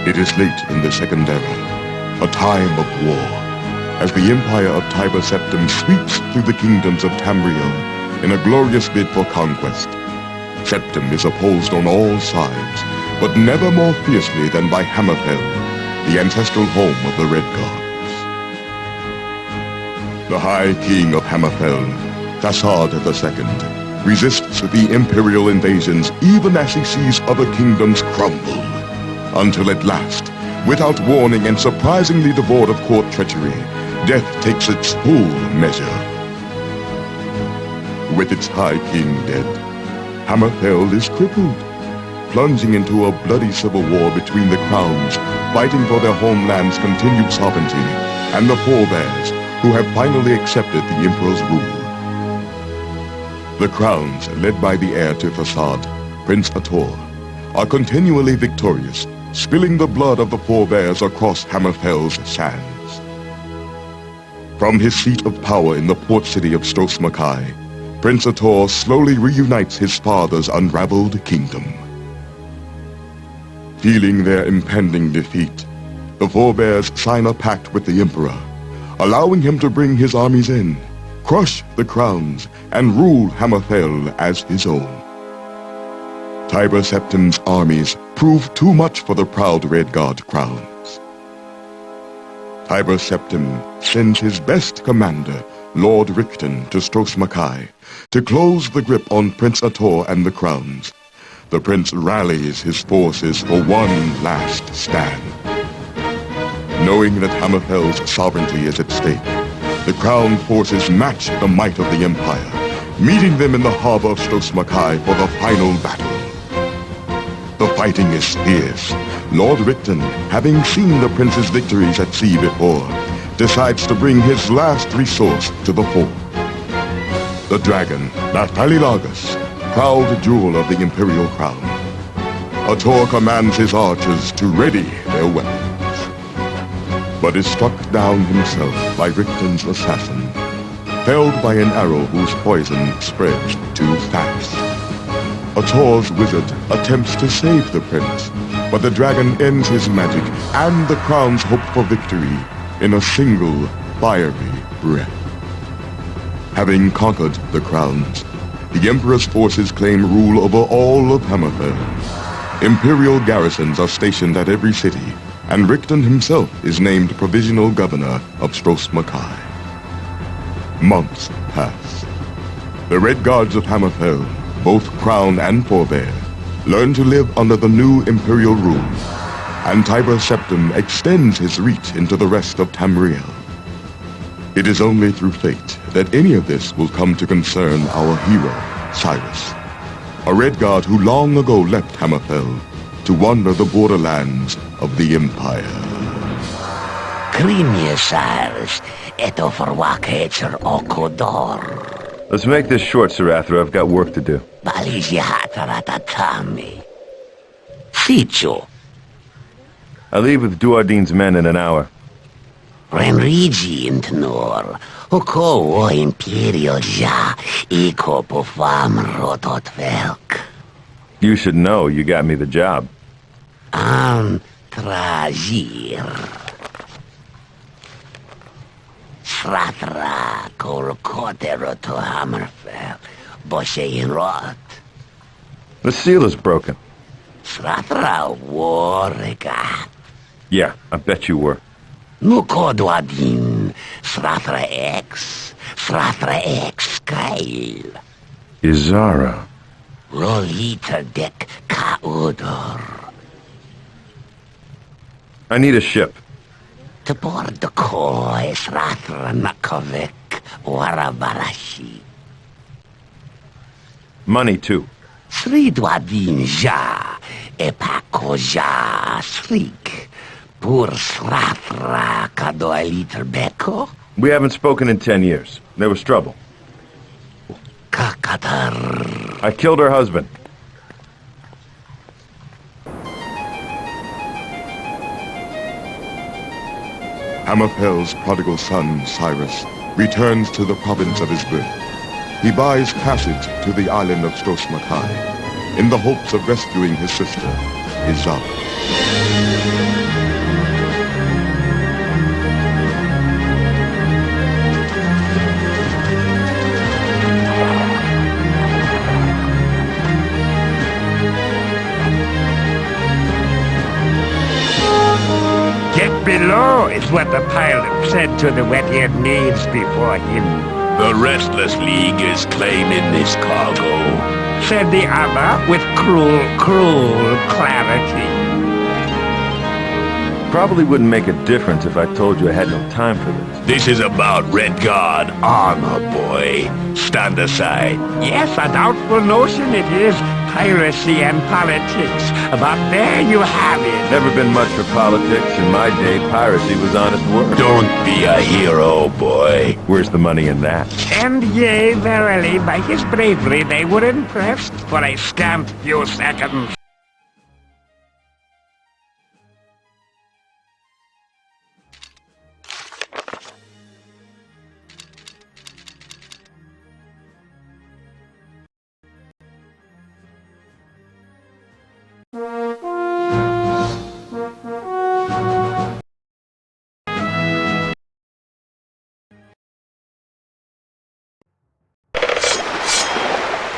It is late in the Second Era, a time of war, as the empire of Tiber Septim sweeps through the kingdoms of Tamriel in a glorious bid for conquest. Septim is opposed on all sides, but never more fiercely than by Hammerfell, the ancestral home of the Redgaurds. The High King of Hammerfell, Thasard II, resists the imperial invasions even as he sees other kingdoms crumble. Until at last, without warning and surprisingly devoid of court treachery, death takes its full measure. With its High King dead, Hammerfell is crippled, plunging into a bloody civil war between the crowns, fighting for their homeland's continued sovereignty, and the forebears, who have finally accepted the Emperor's rule. The crowns, led by the heir to Thasard, Prince Ator, are continually victorious, spilling the blood of the forebears across Hammerfell's sands. From his seat of power in the port city of Stros-Makai, Prince Ator slowly reunites his father's unraveled kingdom. Feeling their impending defeat, the forebears sign a pact with the Emperor, allowing him to bring his armies in, crush the crowns, and rule Hammerfell as his own. Tiber Septim's armies prove too much for the proud Redgaurd crowns. Tiber Septim sends his best commander, Lord Richten, to Stros-Makai to close the grip on Prince Ator and the crowns. The prince rallies his forces for one last stand. Knowing that Hammerfell's sovereignty is at stake, the crown forces match the might of the Empire, meeting them in the harbor of Stros-Makai for the final battle. The fighting is fierce. Lord Richten, having seen the prince's victories at sea before, decides to bring his last resource to the fore. The dragon, Nathalilagus, proud jewel of the imperial crown. Ator commands his archers to ready their weapons, but is struck down himself by Richten's assassin, felled by an arrow whose poison spreads too fast. Ator's wizard attempts to save the prince, but the dragon ends his magic and the crown's hope for victory in a single fiery breath. Having conquered the crowns, the Emperor's forces claim rule over all of Hammerfell. Imperial garrisons are stationed at every city, and Richten himself is named provisional governor of Stros-Makai. Months pass. The Redgaurds of Hammerfell, both crown and forebear, learn to live under the new imperial rule, and Tiber Septim extends his reach into the rest of Tamriel. It is only through fate that any of this will come to concern our hero, Cyrus, a Redgaurd who long ago left Hammerfell to wander the borderlands of the Empire. Krimië, Cyrus, eto verwakecher okodor. Let's make this short, Sarathra. I've got work to do. Sicho. I leave with Duardine's men in an hour. Renrigi intnor. Oko o imperial ja. Iko pofam rotot velk. You should know you got me the job. Tragir. Sratra kol kotero to Hammerfell. Boshe in rot. The seal is broken. Sratra warrega. Yeah, I bet you were. Nuko Duardine. Sratra X. Sratra X Kail. Izara. Lolita dek kaudor. I need a ship. To board the koi Sratra Nakovik Warabarashi. Money, too. Sri Duardine ja. Epako ja. Srik. Pur slafra kado a liter beko? We haven't spoken in 10 years. There was trouble. Kakatar. I killed her husband. Hammerfell's prodigal son, Cyrus, returns to the province of his birth. He buys passage to the island of Stosmakai in the hopes of rescuing his sister, Izab. Get below is what the pilot said to the wet-eared knaves before him. The Restless League is claiming this cargo, Said the other with cruel clarity. Probably wouldn't make a difference if I told you I had no time for this. This is about Redgaurd armor, boy. Stand aside. Yes, a doubtful notion it is. Piracy and politics. But there you have it. Never been much for politics. In my day, piracy was honest work. Don't be a hero, boy. Where's the money in that? And yea, verily, by his bravery they were impressed for a scant few seconds.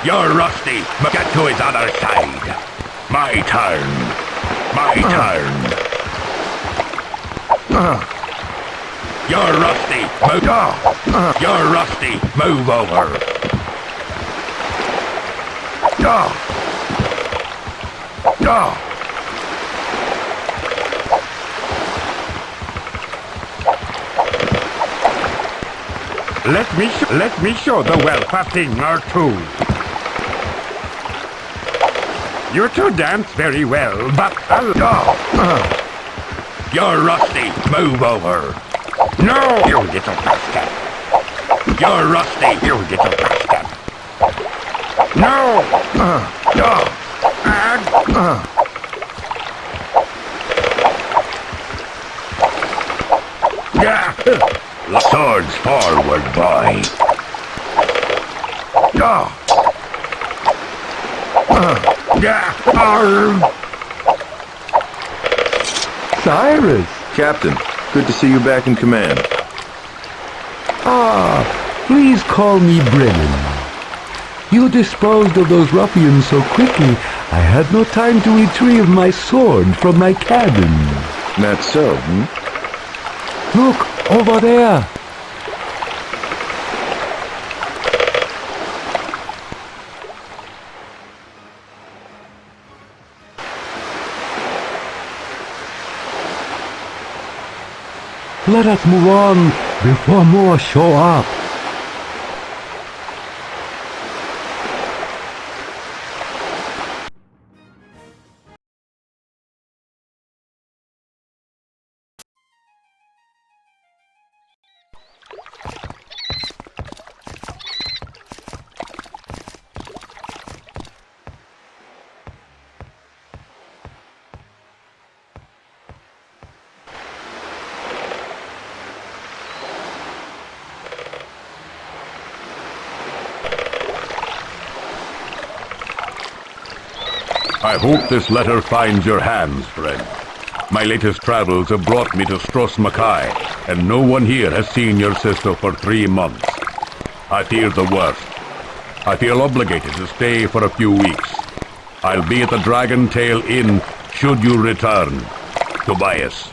You're rusty. Get to his other side. My turn. My turn. You're rusty. Move. You're rusty. Move over. Let me show the whelp a thing or two. You two dance very well, but You're rusty. Move over. no, you little bastard. You're rusty. You little bastard. No. Swords forward, boy. Cyrus! Captain, good to see you back in command. Please call me Brennan. You disposed of those ruffians so quickly, I had no time to retrieve my sword from my cabin. That's so, Look, over there! Let us move on before more show up. I hope this letter finds your hands, friend. My latest travels have brought me to Stosmakai, and no one here has seen your sister for 3 months. I fear the worst. I feel obligated to stay for a few weeks. I'll be at the Dragon Tail Inn should you return. Tobias.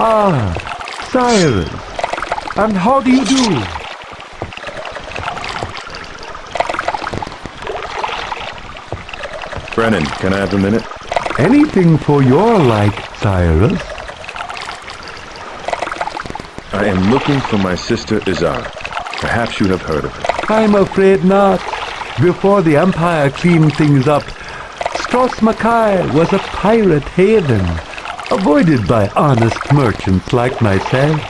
Ah, Cyrus. And how do you do? Brennan, can I have a minute? Anything for your like, Cyrus. I am looking for my sister Izara. Perhaps you have heard of her. I'm afraid not. Before the Empire cleaned things up, Stros Mackay was a pirate haven, avoided by honest merchants like myself.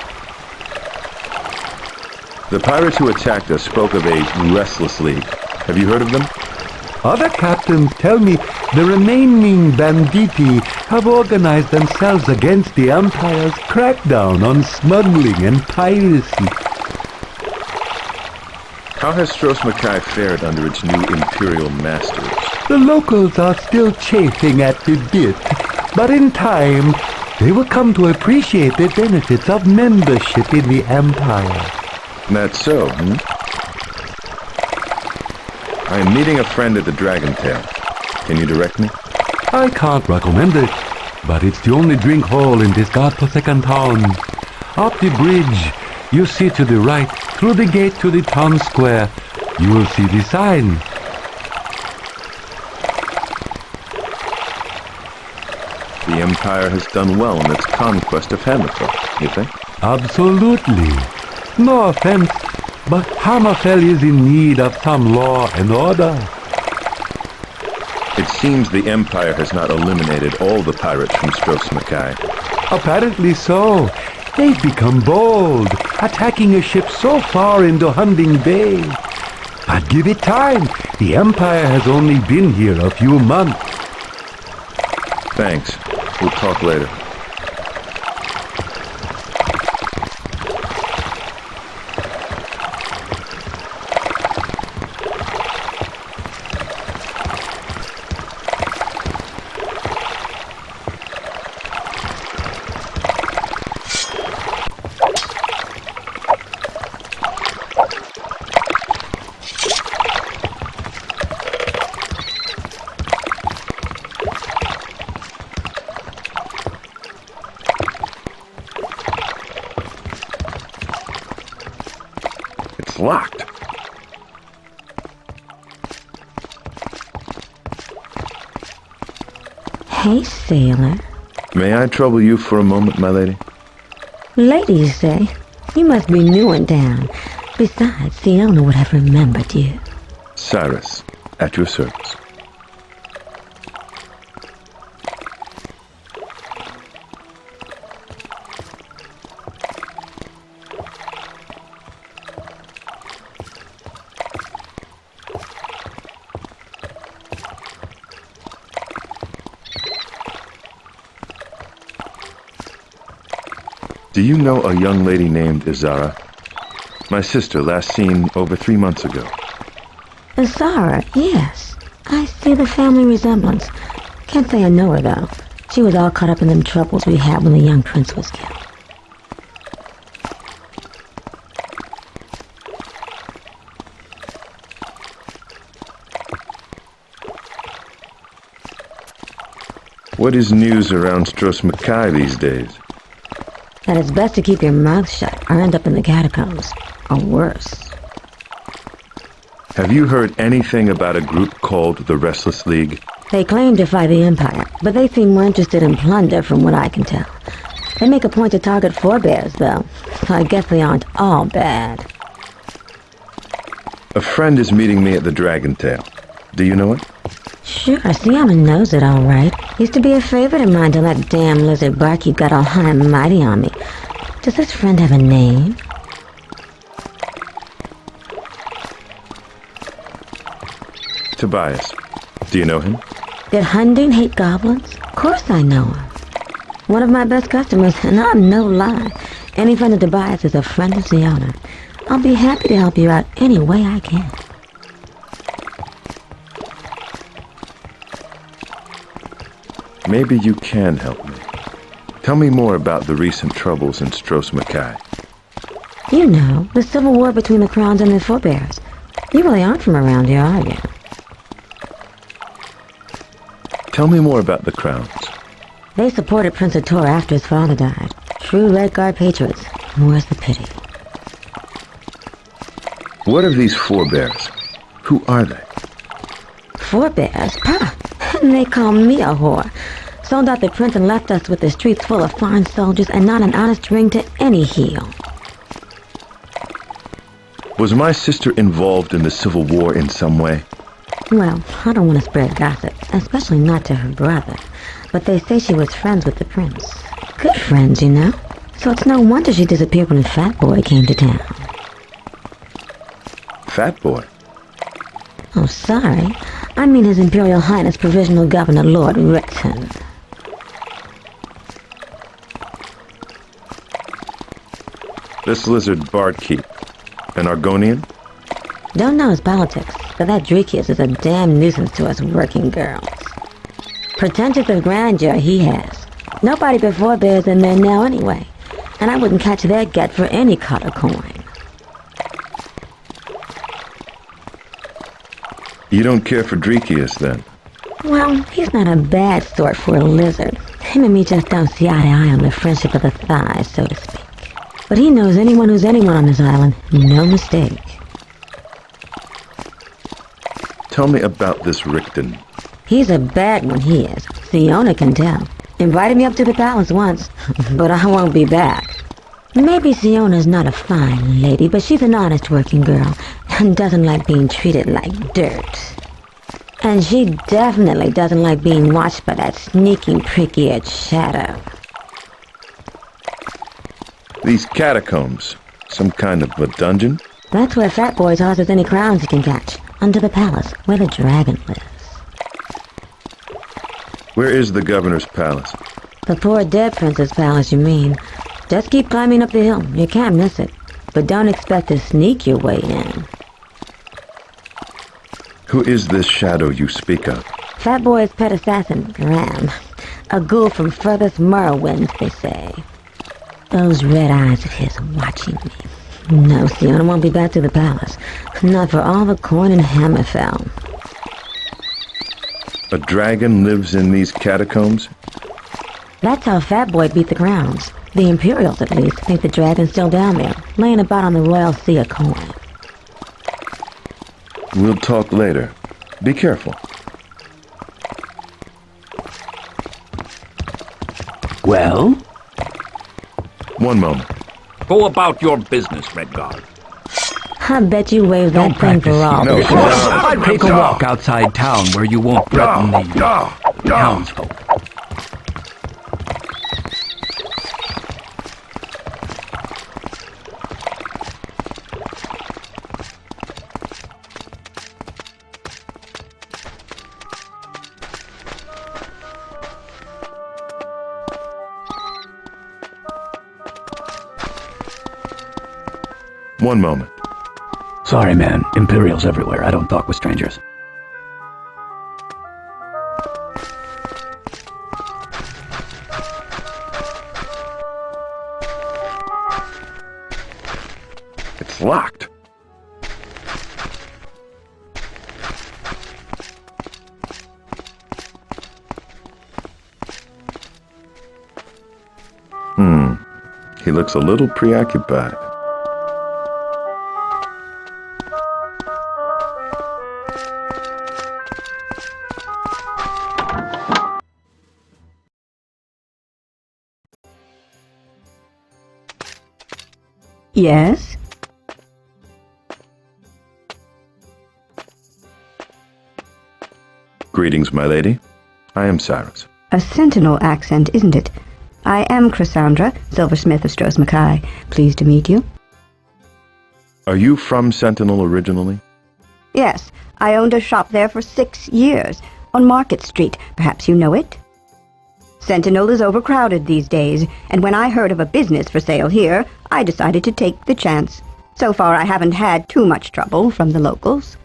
The pirates who attacked us spoke of a restless league. Have you heard of them? Other captains tell me the remaining banditti have organized themselves against the Empire's crackdown on smuggling and piracy. How has Stros Mackay fared under its new imperial masters? The locals are still chafing at the bit, but in time they will come to appreciate the benefits of membership in the Empire. That's so, I am meeting a friend at the Dragon Tail. Can you direct me? I can't recommend it, but it's the only drink hall in this godforsaken town. Up the bridge, you see to the right, through the gate to the town square, you will see the sign. The Empire has done well in its conquest of Hammerfell, you think? Absolutely. No offense, but Hammerfell is in need of some law and order. It seems the Empire has not eliminated all the pirates from Stros Mackay. Apparently so. They've become bold, attacking a ship so far into Hunding Bay. But give it time. The Empire has only been here a few months. Thanks. We'll talk later. It's locked. Hey, sailor. May I trouble you for a moment, my lady? Lady, you say? You must be new in town. Besides, the owner would have remembered you. Cyrus, at your service. Do you know a young lady named Izara? My sister, last seen over 3 months ago. Sarah, yes. I see the family resemblance. Can't say I know her, though. She was all caught up in them troubles we had when the young prince was killed. What is news around Stros Mackay these days? That it's best to keep your mouth shut or end up in the catacombs. Or worse. Have you heard anything about a group called the Restless League? They claim to fight the Empire, but they seem more interested in plunder from what I can tell. They make a point to target forebears, though, so I guess they aren't all bad. A friend is meeting me at the Dragon Tail. Do you know it? Sure, Siama knows it all right. Used to be a favorite of mine till that damn lizard barkeep got all high and mighty on me. Does this friend have a name? Tobias. Do you know him? Did Hunding hate goblins? Of course I know him. One of my best customers, and I'm no lie. Any friend of Tobias is a friend of the owner. I'll be happy to help you out any way I can. Maybe you can help me. Tell me more about the recent troubles in Stros Mackay. You know, the civil war between the Crowns and their forebears. You really aren't from around here, are you? Tell me more about the Crowns. They supported Prince Ator after his father died. true Redgaurd patriots. More's the pity. What are these forebears? Who are they? Forebears? Pah! They call me a whore. Sold out the prince and left us with the streets full of fine soldiers and not an honest ring to any heel. Was my sister involved in the Civil War in some way? Well, I don't want to spread gossip, especially not to her brother. But they say she was friends with the prince. Good friends, you know. So it's no wonder she disappeared when Fat Boy came to town. Fat Boy? Oh, sorry. I mean His Imperial Highness Provisional Governor Lord Ricton. This lizard Barkeep, an Argonian? Don't know his politics, but that Dreekius is a damn nuisance to us working girls. Pretentious of grandeur he has. Nobody before bears in there now anyway, and I wouldn't catch their gut for any copper coin. You don't care for Dreekius, then? Well, he's not a bad sort for a lizard. Him and me just don't see eye to eye on the friendship of the thighs, so to speak. But he knows anyone who's anyone on this island. No mistake. Tell me about this Ricton. He's a bad one, he is. Fiona can tell. Invited me up to the palace once, but I won't be back. Maybe Siona's not a fine lady, but she's an honest working girl and doesn't like being treated like dirt. And she definitely doesn't like being watched by that sneaking, prick-eared shadow. These catacombs, some kind of a dungeon? That's where Fat Boy tosses any crowns he can catch, under the palace, where the dragon lives. Where is the governor's palace? The poor dead prince's palace, you mean? Just keep climbing up the hill. You can't miss it. But don't expect to sneak your way in. Who is this shadow you speak of? Fat Boy's pet assassin, Ram. A ghoul from furthest Morrowinds, they say. Those red eyes of his watching me. No, Siona won't be back to the palace. Not for all the coin in Hammerfell. A dragon lives in these catacombs? That's how Fat Boy beat the crowns. The Imperials, at least, think the dragon's still down there, laying about on the royal sea of coin. We'll talk later. Be careful. Well? One moment. Go about your business, Redgaurd. I bet you waved that Don't thing practice. for all. No, I'd take a walk outside town where you won't threaten the townsfolk. One moment. Sorry, man. Imperials everywhere. I don't talk with strangers. It's locked. He looks a little preoccupied. Yes? Greetings, my lady. I am Cyrus. A sentinel accent, isn't it? I am Cassandra, silversmith of Stros Mackay. Pleased to meet you. Are you from Sentinel originally? Yes, I owned a shop there for 6 years, on Market Street. Perhaps you know it? Sentinel is overcrowded these days, and when I heard of a business for sale here, I decided to take the chance. So far, I haven't had too much trouble from the locals.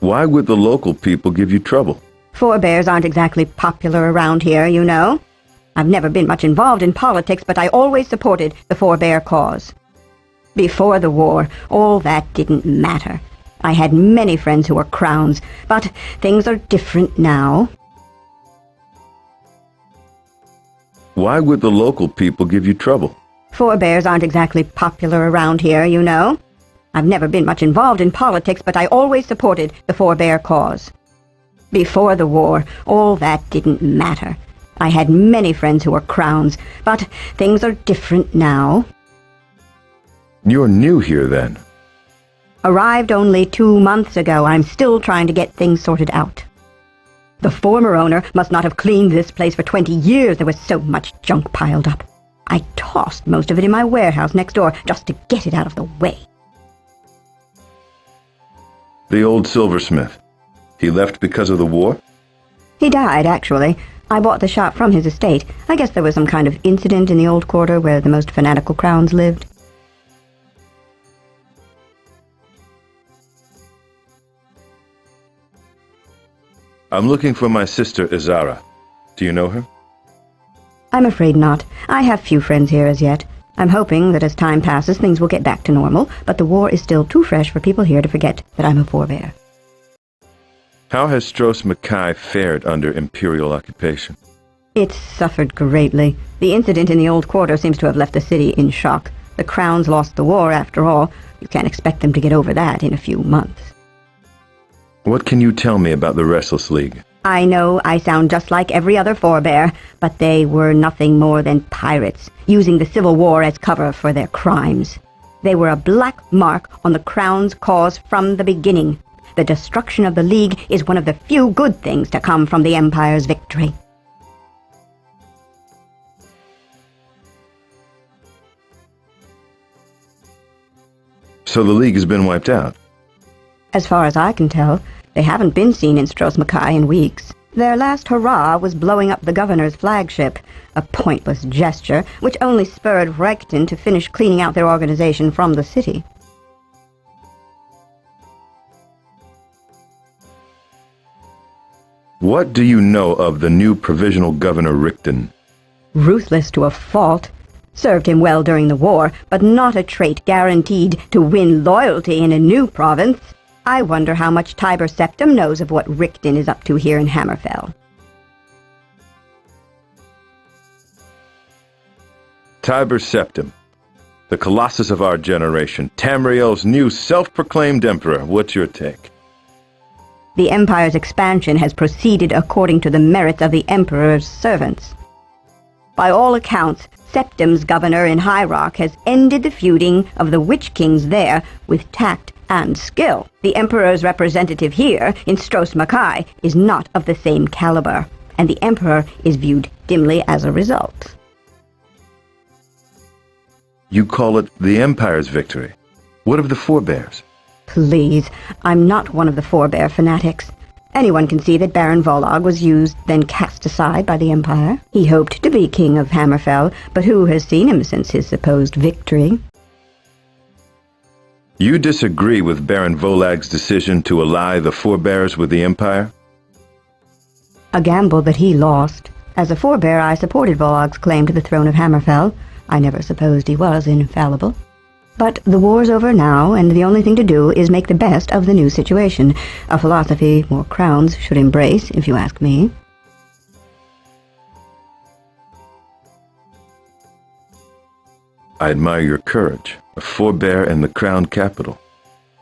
Why would the local people give you trouble? Forebears aren't exactly popular around here, you know. I've never been much involved in politics, but I always supported the forebear cause. Before the war, all that didn't matter. I had many friends who were crowns, but things are different now. Why would the local people give you trouble? Forebears aren't exactly popular around here, you know. I've never been much involved in politics, but I always supported the forebear cause. Before the war, all that didn't matter. I had many friends who were crowns, but things are different now. You're new here, then. Arrived only 2 months ago. I'm still trying to get things sorted out. The former owner must not have cleaned this place for 20 years. There was so much junk piled up. I tossed most of it in my warehouse next door just to get it out of the way. The old silversmith. He left because of the war? He died, actually. I bought the shop from his estate. I guess there was some kind of incident in the old quarter where the most fanatical crowns lived. I'm looking for my sister, Izara. Do you know her? I'm afraid not. I have few friends here as yet. I'm hoping that as time passes, things will get back to normal, but the war is still too fresh for people here to forget that I'm a forebear. How has Stros Mackay fared under Imperial occupation? It's suffered greatly. The incident in the old quarter seems to have left the city in shock. The crowns lost the war, after all. You can't expect them to get over that in a few months. What can you tell me about the Restless League? I know I sound just like every other forebear, but they were nothing more than pirates, using the Civil War as cover for their crimes. They were a black mark on the Crown's cause from the beginning. The destruction of the League is one of the few good things to come from the Empire's victory. So the League has been wiped out? As far as I can tell, they haven't been seen in Stros Mackay in weeks. Their last hurrah was blowing up the governor's flagship, a pointless gesture which only spurred Redgaurd to finish cleaning out their organization from the city. What do you know of the new provisional governor Redgaurd? Ruthless to a fault. Served him well during the war, but not a trait guaranteed to win loyalty in a new province. I wonder how much Tiber Septim knows of what Redgaurd is up to here in Hammerfell. Tiber Septim, the colossus of our generation, Tamriel's new self-proclaimed emperor. What's your take? The Empire's expansion has proceeded according to the merits of the Emperor's servants. By all accounts, Septim's governor in High Rock has ended the feuding of the Witch Kings there with tact and skill. The Emperor's representative here, in Stros Mackay, is not of the same caliber, and the Emperor is viewed dimly as a result. You call it the Empire's victory. What of the forebears? Please, I'm not one of the forebear fanatics. Anyone can see that Baron Volog was used, then cast aside by the Empire. He hoped to be king of Hammerfell, but who has seen him since his supposed victory? You disagree with Baron Volag's decision to ally the forebears with the Empire? A gamble that he lost. As a forebear, I supported Volog's claim to the throne of Hammerfell. I never supposed he was infallible. But the war's over now, and the only thing to do is make the best of the new situation. A philosophy more crowns should embrace, if you ask me. I admire your courage, a forebear in the crown capital.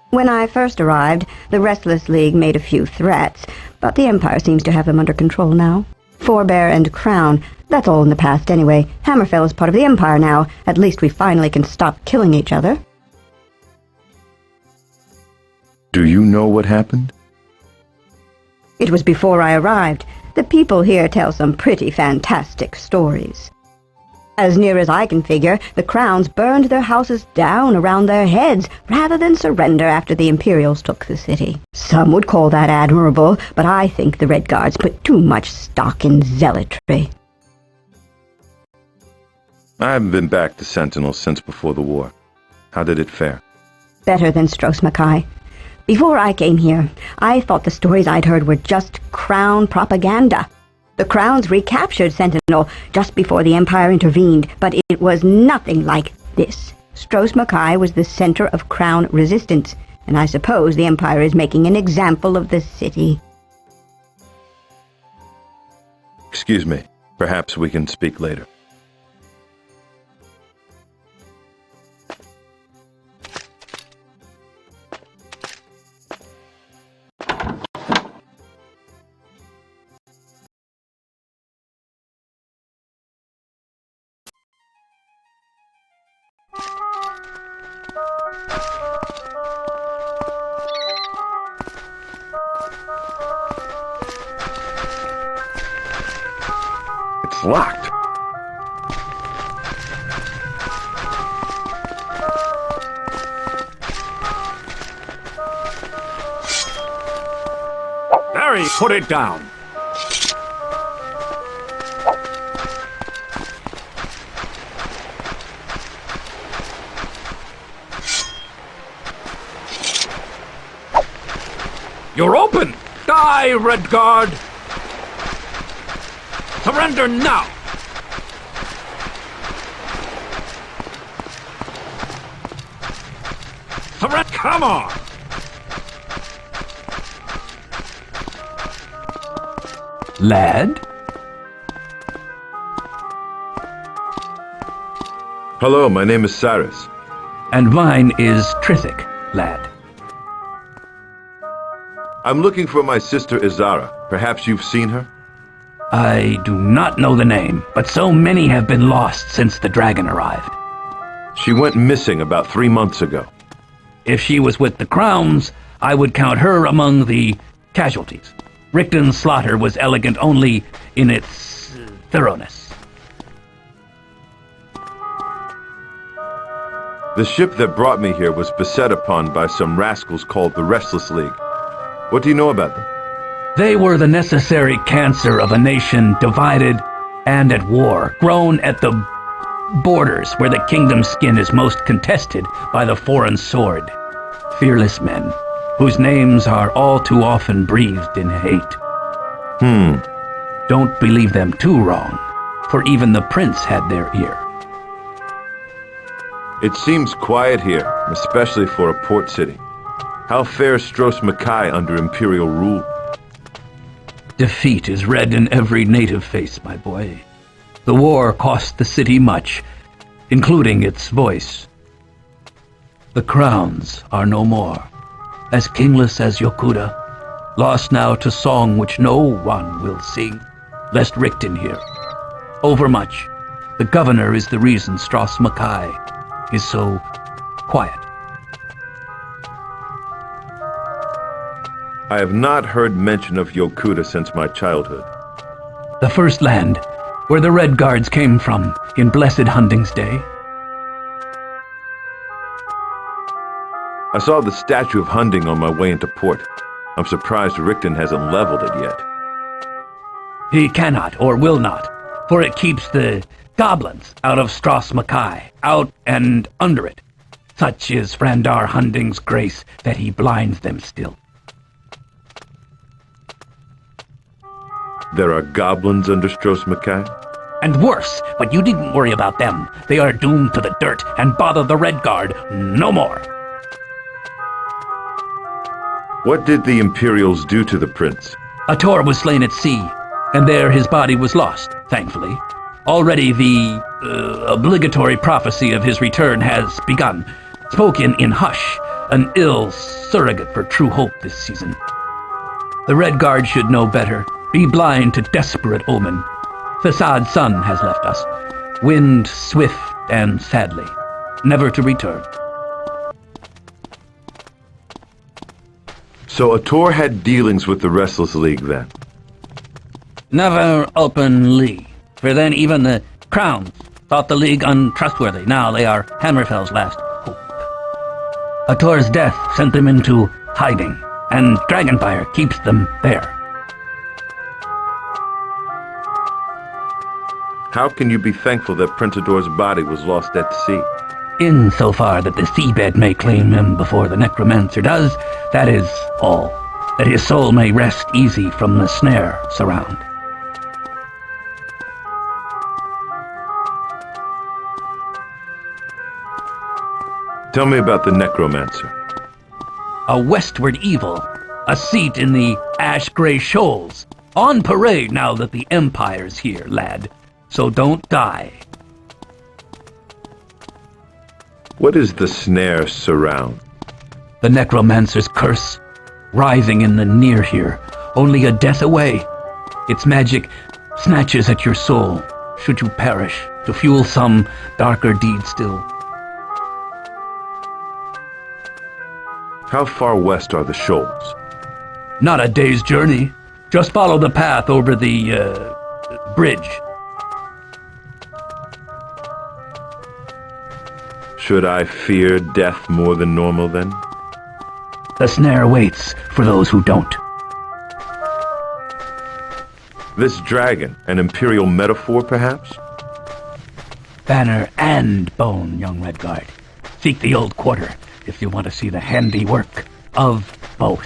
When I first arrived, the Restless League made a few threats, but the Empire seems to have them under control now. Forebear and crown, that's all in the past anyway. Hammerfell is part of the Empire now. At least we finally can stop killing each other. Do you know what happened? It was before I arrived. The people here tell some pretty fantastic stories. As near as I can figure, the crowns burned their houses down around their heads rather than surrender after the Imperials took the city. Some would call that admirable, but I think the Redgaurds put too much stock in zealotry. I haven't been back to Sentinel since before the war. How did it fare? Better than Stros Mackay. Before I came here, I thought the stories I'd heard were just crown propaganda. The crowns recaptured Sentinel just before the Empire intervened, but it was nothing like this. Stros Mackay was the center of crown resistance, and I suppose the Empire is making an example of the city. Excuse me. Perhaps we can speak later. It's locked. Harry, put it down. You're open! Die, Redgaurd! Surrender now! Surrender! Come on! Lad? Hello, my name is Cyrus. And mine is Trithic, lad. I'm looking for my sister Izara. Perhaps you've seen her? I do not know the name, but so many have been lost since the dragon arrived. She went missing about 3 months ago. If she was with the Crowns, I would count her among the casualties. Richton's slaughter was elegant only in its thoroughness. The ship that brought me here was beset upon by some rascals called the Restless League. What do you know about them? They were the necessary cancer of a nation divided and at war, grown at the borders where the kingdom's skin is most contested by the foreign sword. Fearless men, whose names are all too often breathed in hate. Don't believe them too wrong, for even the prince had their ear. It seems quiet here, especially for a port city. How fares Stros Mackay under Imperial rule? Defeat is read in every native face, my boy. The war cost the city much, including its voice. The crowns are no more, as kingless as Yokuda, lost now to song which no one will sing, lest Richton hear. Overmuch, the governor is the reason Stros Mackay is so quiet. I have not heard mention of Yokuda since my childhood. The first land where the Redgaurds came from in blessed Hunding's day. I saw the statue of Hunding on my way into port. I'm surprised Richton hasn't leveled it yet. He cannot or will not, for it keeps the goblins out of Stros Mackay, out and under it. Such is Frandar Hunding's grace that he blinds them still. There are goblins under Stros Mackay? And worse, but you needn't worry about them. They are doomed to the dirt, and bother the Redgaurd no more. What did the Imperials do to the prince? Ator was slain at sea, and there his body was lost, thankfully. Already the obligatory prophecy of his return has begun, spoken in hush, an ill surrogate for true hope this season. The Redgaurd should know better, be blind to desperate omen. Fasad's son has left us, wind swift and sadly, never to return. So Ator had dealings with the Restless League then? Never openly, for then even the Crowns thought the League untrustworthy. Now they are Hammerfell's last hope. Ator's death sent them into hiding, and Dragonfire keeps them there. How can you be thankful that Prince Ador's body was lost at sea? Insofar that the seabed may claim him before the necromancer does, that is all. That his soul may rest easy from the snare surround. Tell me about the necromancer. A westward evil, a seat in the ash-gray shoals. On parade now that the Empire's here, lad. So don't die. What is the snare surround? The necromancer's curse, writhing in the near here, only a death away. Its magic snatches at your soul, should you perish, to fuel some darker deed still. How far west are the shoals? Not a day's journey. Just follow the path over the bridge. Should I fear death more than normal, then? The snare waits for those who don't. This dragon, an imperial metaphor, perhaps? Banner and bone, young Redgaurd. Seek the old quarter if you want to see the handiwork of both.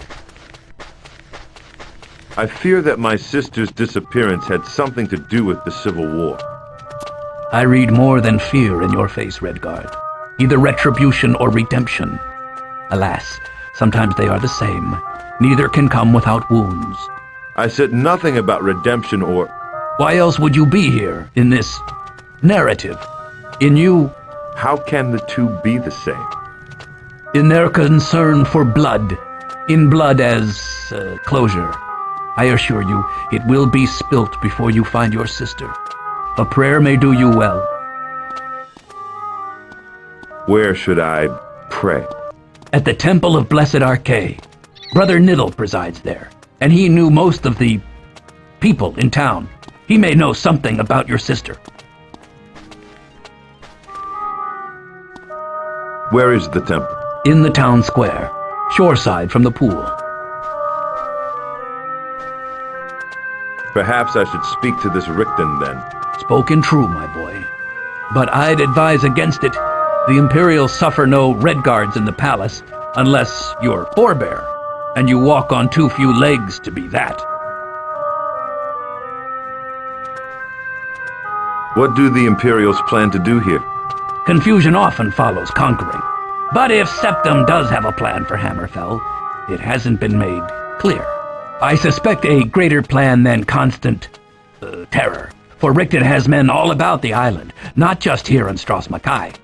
I fear that my sister's disappearance had something to do with the Civil War. I read more than fear in your face, Redgaurd. Either retribution or redemption. Alas, sometimes they are the same. Neither can come without wounds. I said nothing about redemption or... Why else would you be here in this narrative? In you... How can the two be the same? In their concern for blood. In blood as closure. I assure you, it will be spilt before you find your sister. A prayer may do you well. Where should I pray? At the Temple of Blessed Arcade. Brother Niddle presides there, and he knew most of the people in town. He may know something about your sister. Where is the temple? In the town square, shoreside from the pool. Perhaps I should speak to this Richten, then. Spoken true, my boy. But I'd advise against it. The Imperials suffer no Redguards in the palace, unless you're forebear, and you walk on too few legs to be that. What do the Imperials plan to do here? Confusion often follows conquering. But if Septim does have a plan for Hammerfell, it hasn't been made clear. I suspect a greater plan than constant terror, for Richten has men all about the island, not just here in Stros Makai.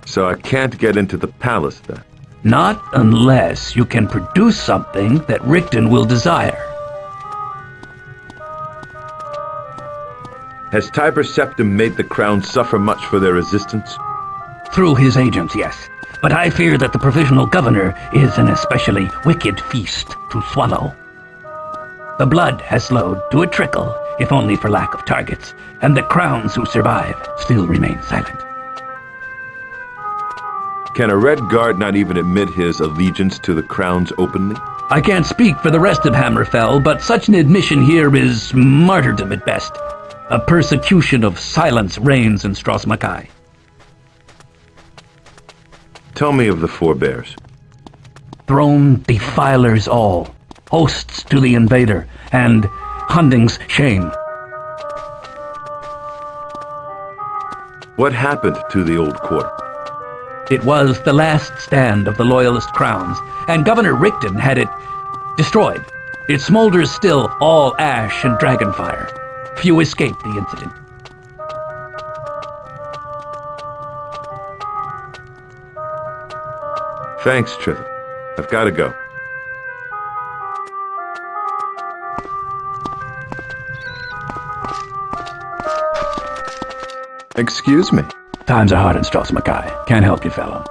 So I can't get into the palace, then? Not unless you can produce something that Richten will desire. Has Tiber Septim made the crown suffer much for their resistance? Through his agents, yes. But I fear that the provisional governor is an especially wicked feast to swallow. The blood has slowed to a trickle, if only for lack of targets, and the crowns who survive still remain silent. Can a Redgaurd not even admit his allegiance to the crowns openly? I can't speak for the rest of Hammerfell, but such an admission here is martyrdom at best. A persecution of silence reigns in Stros Makai. Tell me of the forebears. Throne defilers all, hosts to the invader, and Hunding's shame. What happened to the old quarter? It was the last stand of the Loyalist crowns, and Governor Richten had it destroyed. It smolders still, all ash and dragonfire. Few escaped the incident. Thanks, Tritham. I've got to go. Excuse me. Times are hard in Stros Makai. Can't help you, fellow.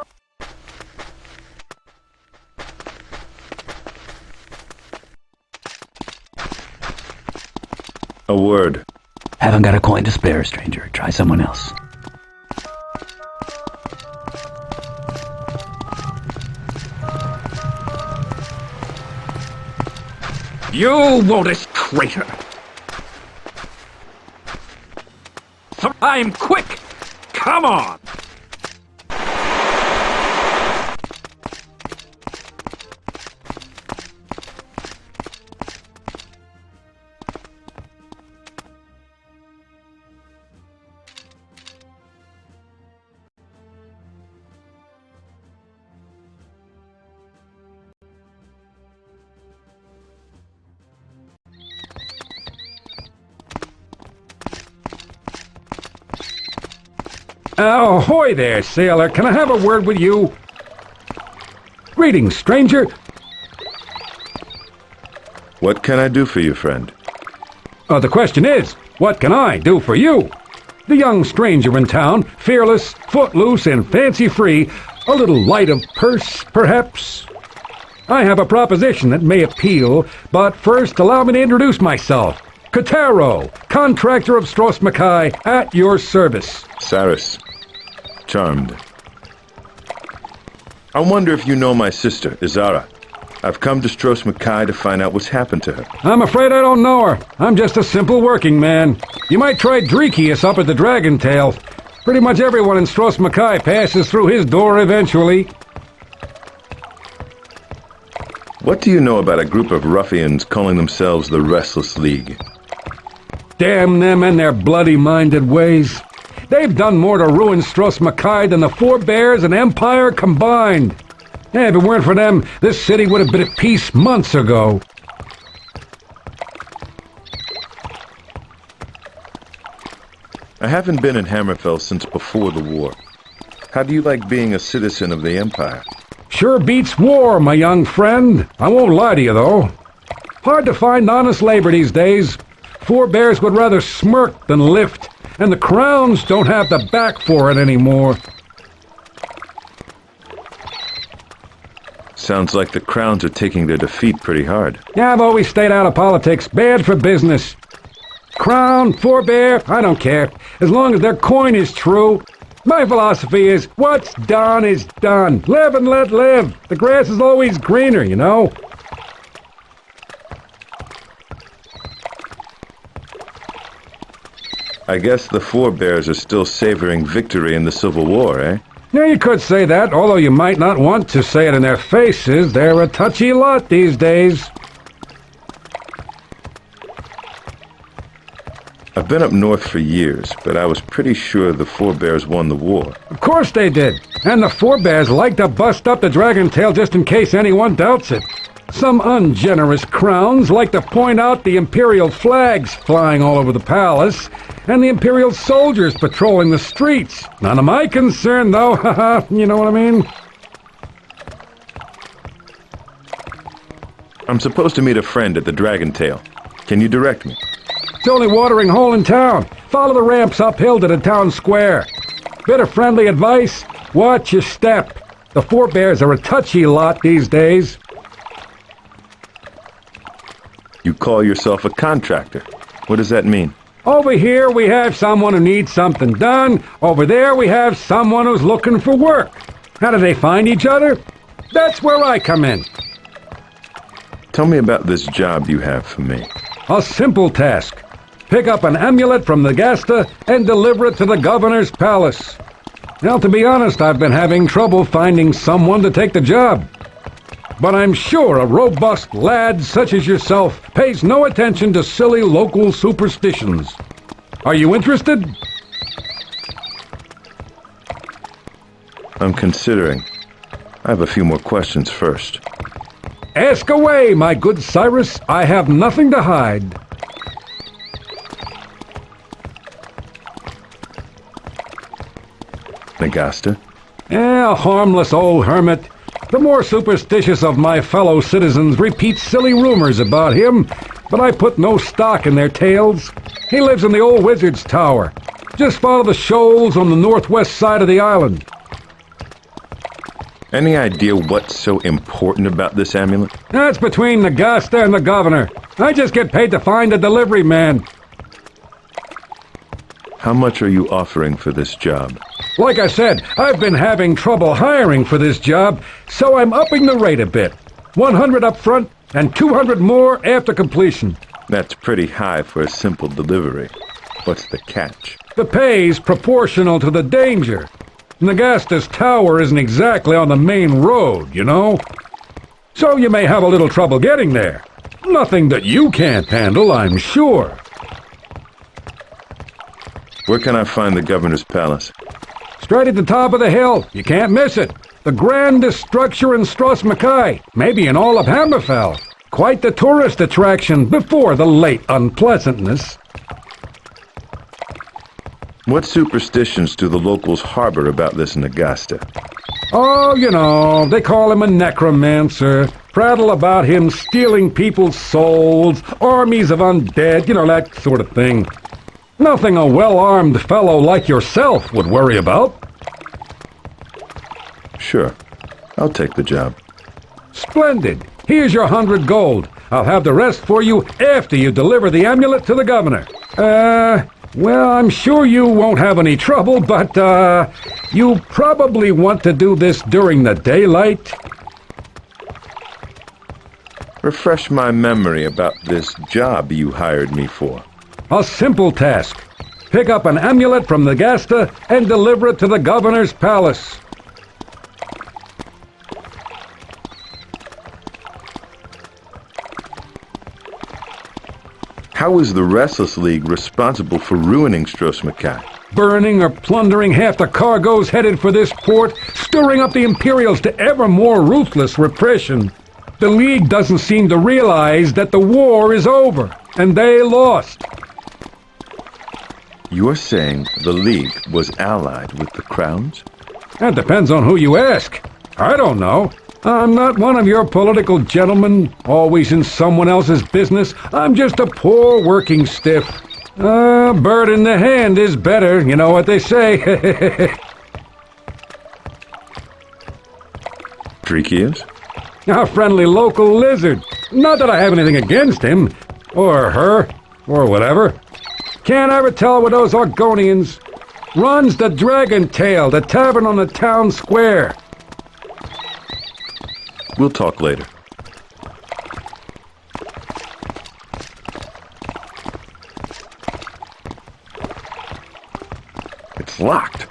A word. Haven't got a coin to spare, stranger. Try someone else. You Wodis traitor! I'm quick! Come on! Ahoy there, sailor. Can I have a word with you? Greetings, stranger. What can I do for you, friend? The question is, what can I do for you? The young stranger in town, fearless, footloose, and fancy-free, a little light of purse, perhaps? I have a proposition that may appeal, but first allow me to introduce myself. Katero, contractor of Stros Makai, at your service. Saris. Charmed. I wonder if you know my sister, Izara. I've come to Stros Mackay to find out what's happened to her. I'm afraid I don't know her. I'm just a simple working man. You might try Dreekius up at the Dragon Tail. Pretty much everyone in Stros Mackay passes through his door eventually. What do you know about a group of ruffians calling themselves the Restless League? Damn them and their bloody-minded ways. They've done more to ruin Stros Mackay than the Four Bears and Empire combined. Yeah, if it weren't for them, this city would have been at peace months ago. I haven't been in Hammerfell since before the war. How do you like being a citizen of the Empire? Sure beats war, my young friend. I won't lie to you, though. Hard to find honest labor these days. Four Bears would rather smirk than lift, and the Crowns don't have the back for it anymore. Sounds like the Crowns are taking their defeat pretty hard. Yeah, I've always stayed out of politics. Bad for business. Crown, Four Bear, I don't care. As long as their coin is true. My philosophy is, what's done is done. Live and let live. The grass is always greener, you know? I guess the Four Bears are still savoring victory in the Civil War, eh? Yeah, you could say that, although you might not want to say it in their faces. They're a touchy lot these days. I've been up north for years, but I was pretty sure the Four Bears won the war. Of course they did. And the Four Bears like to bust up the Dragon Tail just in case anyone doubts it. Some ungenerous Crowns like to point out the Imperial flags flying all over the palace, and the Imperial soldiers patrolling the streets. None of my concern, though, haha, you know what I mean? I'm supposed to meet a friend at the Dragon Tail. Can you direct me? It's the only watering hole in town. Follow the ramps uphill to the town square. Bit of friendly advice, watch your step. The Four Bears are a touchy lot these days. You call yourself a contractor. What does that mean? Over here we have someone who needs something done. Over there we have someone who's looking for work. How do they find each other? That's where I come in. Tell me about this job you have for me. A simple task. Pick up an amulet from the Gasta and deliver it to the governor's palace. Now, to be honest, I've been having trouble finding someone to take the job. But I'm sure a robust lad such as yourself pays no attention to silly local superstitions. Are you interested? I'm considering. I have a few more questions first. Ask away, my good Cyrus. I have nothing to hide. Nagasta? A harmless old hermit. The more superstitious of my fellow citizens repeat silly rumors about him, but I put no stock in their tales. He lives in the old wizard's tower. Just follow the shoals on the northwest side of the island. Any idea what's so important about this amulet? That's between Nagasta and the governor. I just get paid to find a delivery man. How much are you offering for this job? Like I said, I've been having trouble hiring for this job, so I'm upping the rate a bit. 100 up front and 200 more after completion. That's pretty high for a simple delivery. What's the catch? The pay's proportional to the danger. Nagasta's tower isn't exactly on the main road, you know? So you may have a little trouble getting there. Nothing that you can't handle, I'm sure. Where can I find the governor's palace? Straight at the top of the hill. You can't miss it. The grandest structure in Stros Mackay, maybe in all of Hammerfell. Quite the tourist attraction before the late unpleasantness. What superstitions do the locals harbor about this Nagasta? Oh, you know, they call him a necromancer. Prattle about him stealing people's souls, armies of undead, you know, that sort of thing. Nothing a well-armed fellow like yourself would worry about. Sure. I'll take the job. Splendid. Here's your 100 gold. I'll have the rest for you after you deliver the amulet to the governor. Well, I'm sure you won't have any trouble, but, you probably want to do this during the daylight. Refresh my memory about this job you hired me for. A simple task. Pick up an amulet from the Gasta and deliver it to the governor's palace. How is the Restless League responsible for ruining Strosmakai? Burning or plundering half the cargoes headed for this port, stirring up the Imperials to ever more ruthless repression. The League doesn't seem to realize that the war is over, and they lost. You're saying the League was allied with the Crowns? That depends on who you ask. I don't know. I'm not one of your political gentlemen, always in someone else's business. I'm just a poor working stiff. A bird in the hand is better, you know what they say. Trikius? A friendly local lizard. Not that I have anything against him, or her, or whatever. Can't ever tell with those Argonians. Runs the Dragon Tail, the tavern on the town square. We'll talk later. It's locked.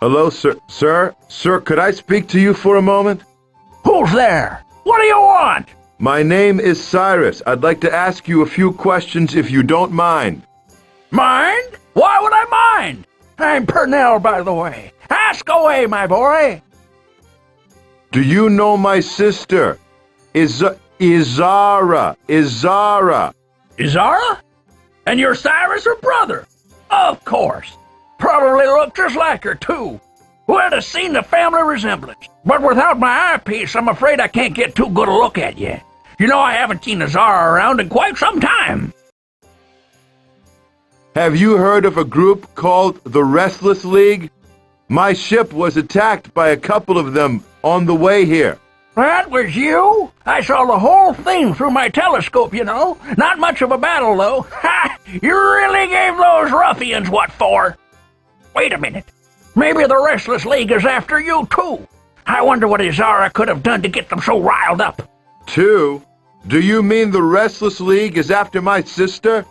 Hello, sir. Sir, could I speak to you for a moment? Who's there? What do you want? My name is Cyrus. I'd like to ask you a few questions if you don't mind. Mind? Why would I mind? I'm Purnell, by the way. Ask away, my boy. Do you know my sister? Izara. Izara? And you're Cyrus, her brother? Of course. Probably look just like her, too. Who would have seen the family resemblance? But without my eyepiece, I'm afraid I can't get too good a look at you. You know, I haven't seen Izara around in quite some time. Have you heard of a group called the Restless League? My ship was attacked by a couple of them on the way here. That was you? I saw the whole thing through my telescope, you know. Not much of a battle, though. Ha! You really gave those ruffians what for. Wait a minute. Maybe the Restless League is after you, too. I wonder what Izara could have done to get them so riled up. 2? Do you mean the Restless League is after my sister?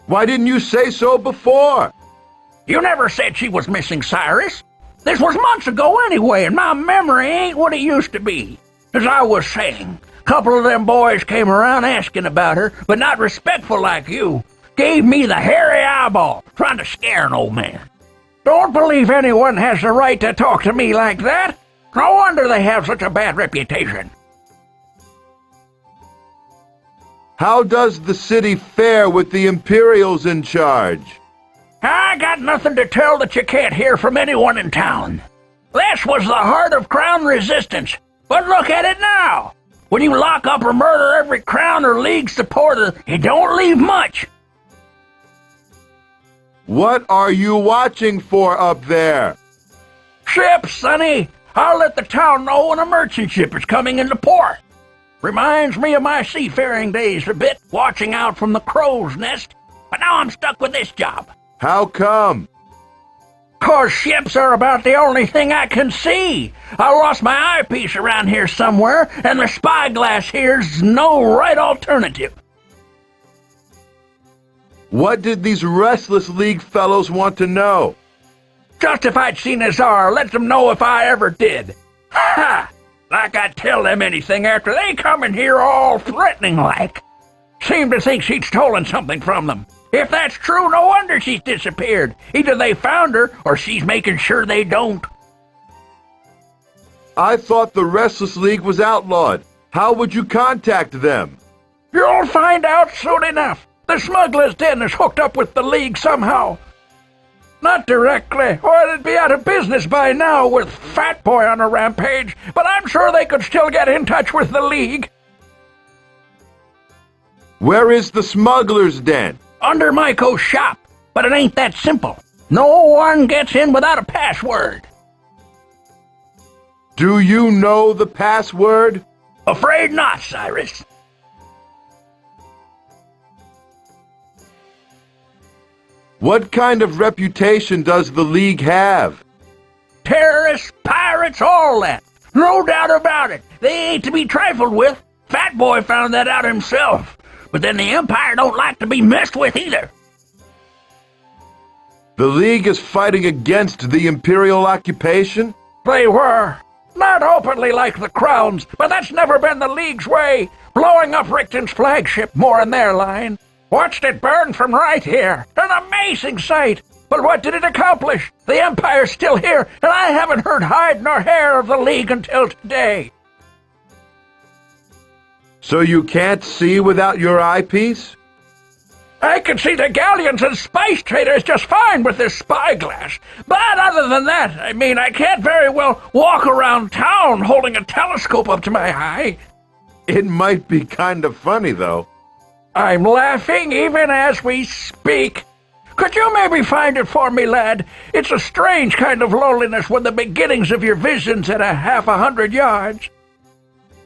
Why didn't you say so before? You never said she was missing, Cyrus. This was months ago anyway, and my memory ain't what it used to be. As I was saying, a couple of them boys came around asking about her, but not respectful like you. Gave me the hairy eyeball, trying to scare an old man. Don't believe anyone has the right to talk to me like that. No wonder they have such a bad reputation. How does the city fare with the Imperials in charge? I got nothing to tell that you can't hear from anyone in town. This was the heart of Crown resistance, but look at it now. When you lock up or murder every Crown or League supporter, it don't leave much. What are you watching for up there? Ships, Sonny. I'll let the town know when a merchant ship is coming into port. Reminds me of my seafaring days a bit, watching out from the crow's nest. But now I'm stuck with this job. How come? 'Cause ships are about the only thing I can see. I lost my eyepiece around here somewhere, and the spyglass here's no right alternative. What did these Restless League fellows want to know? Just if I'd seen Azar, let them know if I ever did. Ha! Like I'd tell them anything after they come in here all threatening-like. Seem to think she'd stolen something from them. If that's true, no wonder she's disappeared. Either they found her, or she's making sure they don't. I thought the Restless League was outlawed. How would you contact them? You'll find out soon enough. The smuggler's den is hooked up with the League somehow. Not directly, or they'd be out of business by now with Fat Boy on a rampage, but I'm sure they could still get in touch with the League. Where is the smuggler's den? Under Maiko's shop, but it ain't that simple. No one gets in without a password. Do you know the password? Afraid not, Cyrus. What kind of reputation does the League have? Terrorists, pirates, all that. No doubt about it. They ain't to be trifled with. Fat Boy found that out himself. But then the Empire don't like to be messed with either. The League is fighting against the Imperial occupation? They were. Not openly like the Crowns, but that's never been the League's way. Blowing up Richton's flagship, more in their line. Watched it burn from right here. An amazing sight. But what did it accomplish? The Empire's still here, and I haven't heard hide nor hair of the League until today. So you can't see without your eyepiece? I can see the galleons and spice traders just fine with this spyglass. But other than that, I can't very well walk around town holding a telescope up to my eye. It might be kind of funny, though. I'm laughing even as we speak. Could you maybe find it for me, lad? It's a strange kind of loneliness when the beginnings of your vision's at 100 yards.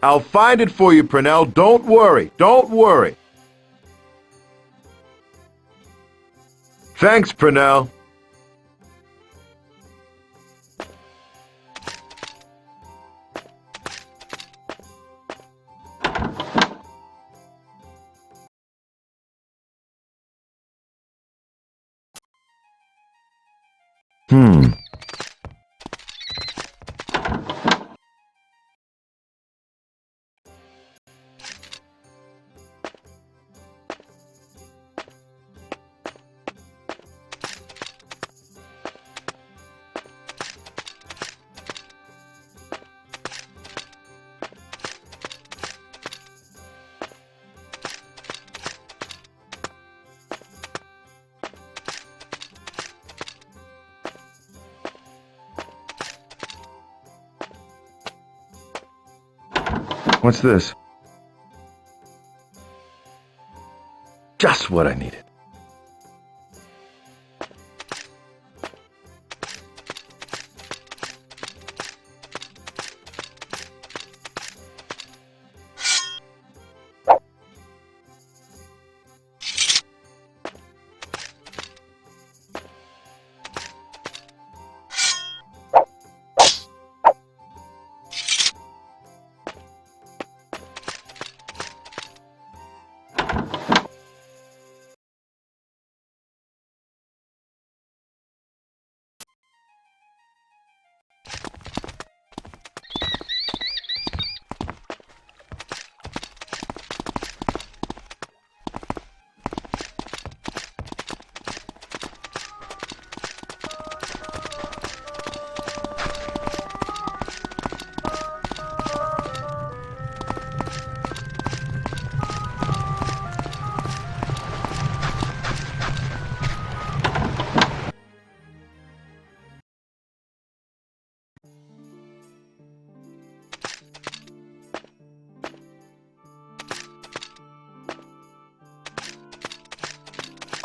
I'll find it for you, Purnell. Don't worry. Don't worry. Thanks, Purnell. What's this? Just what I needed.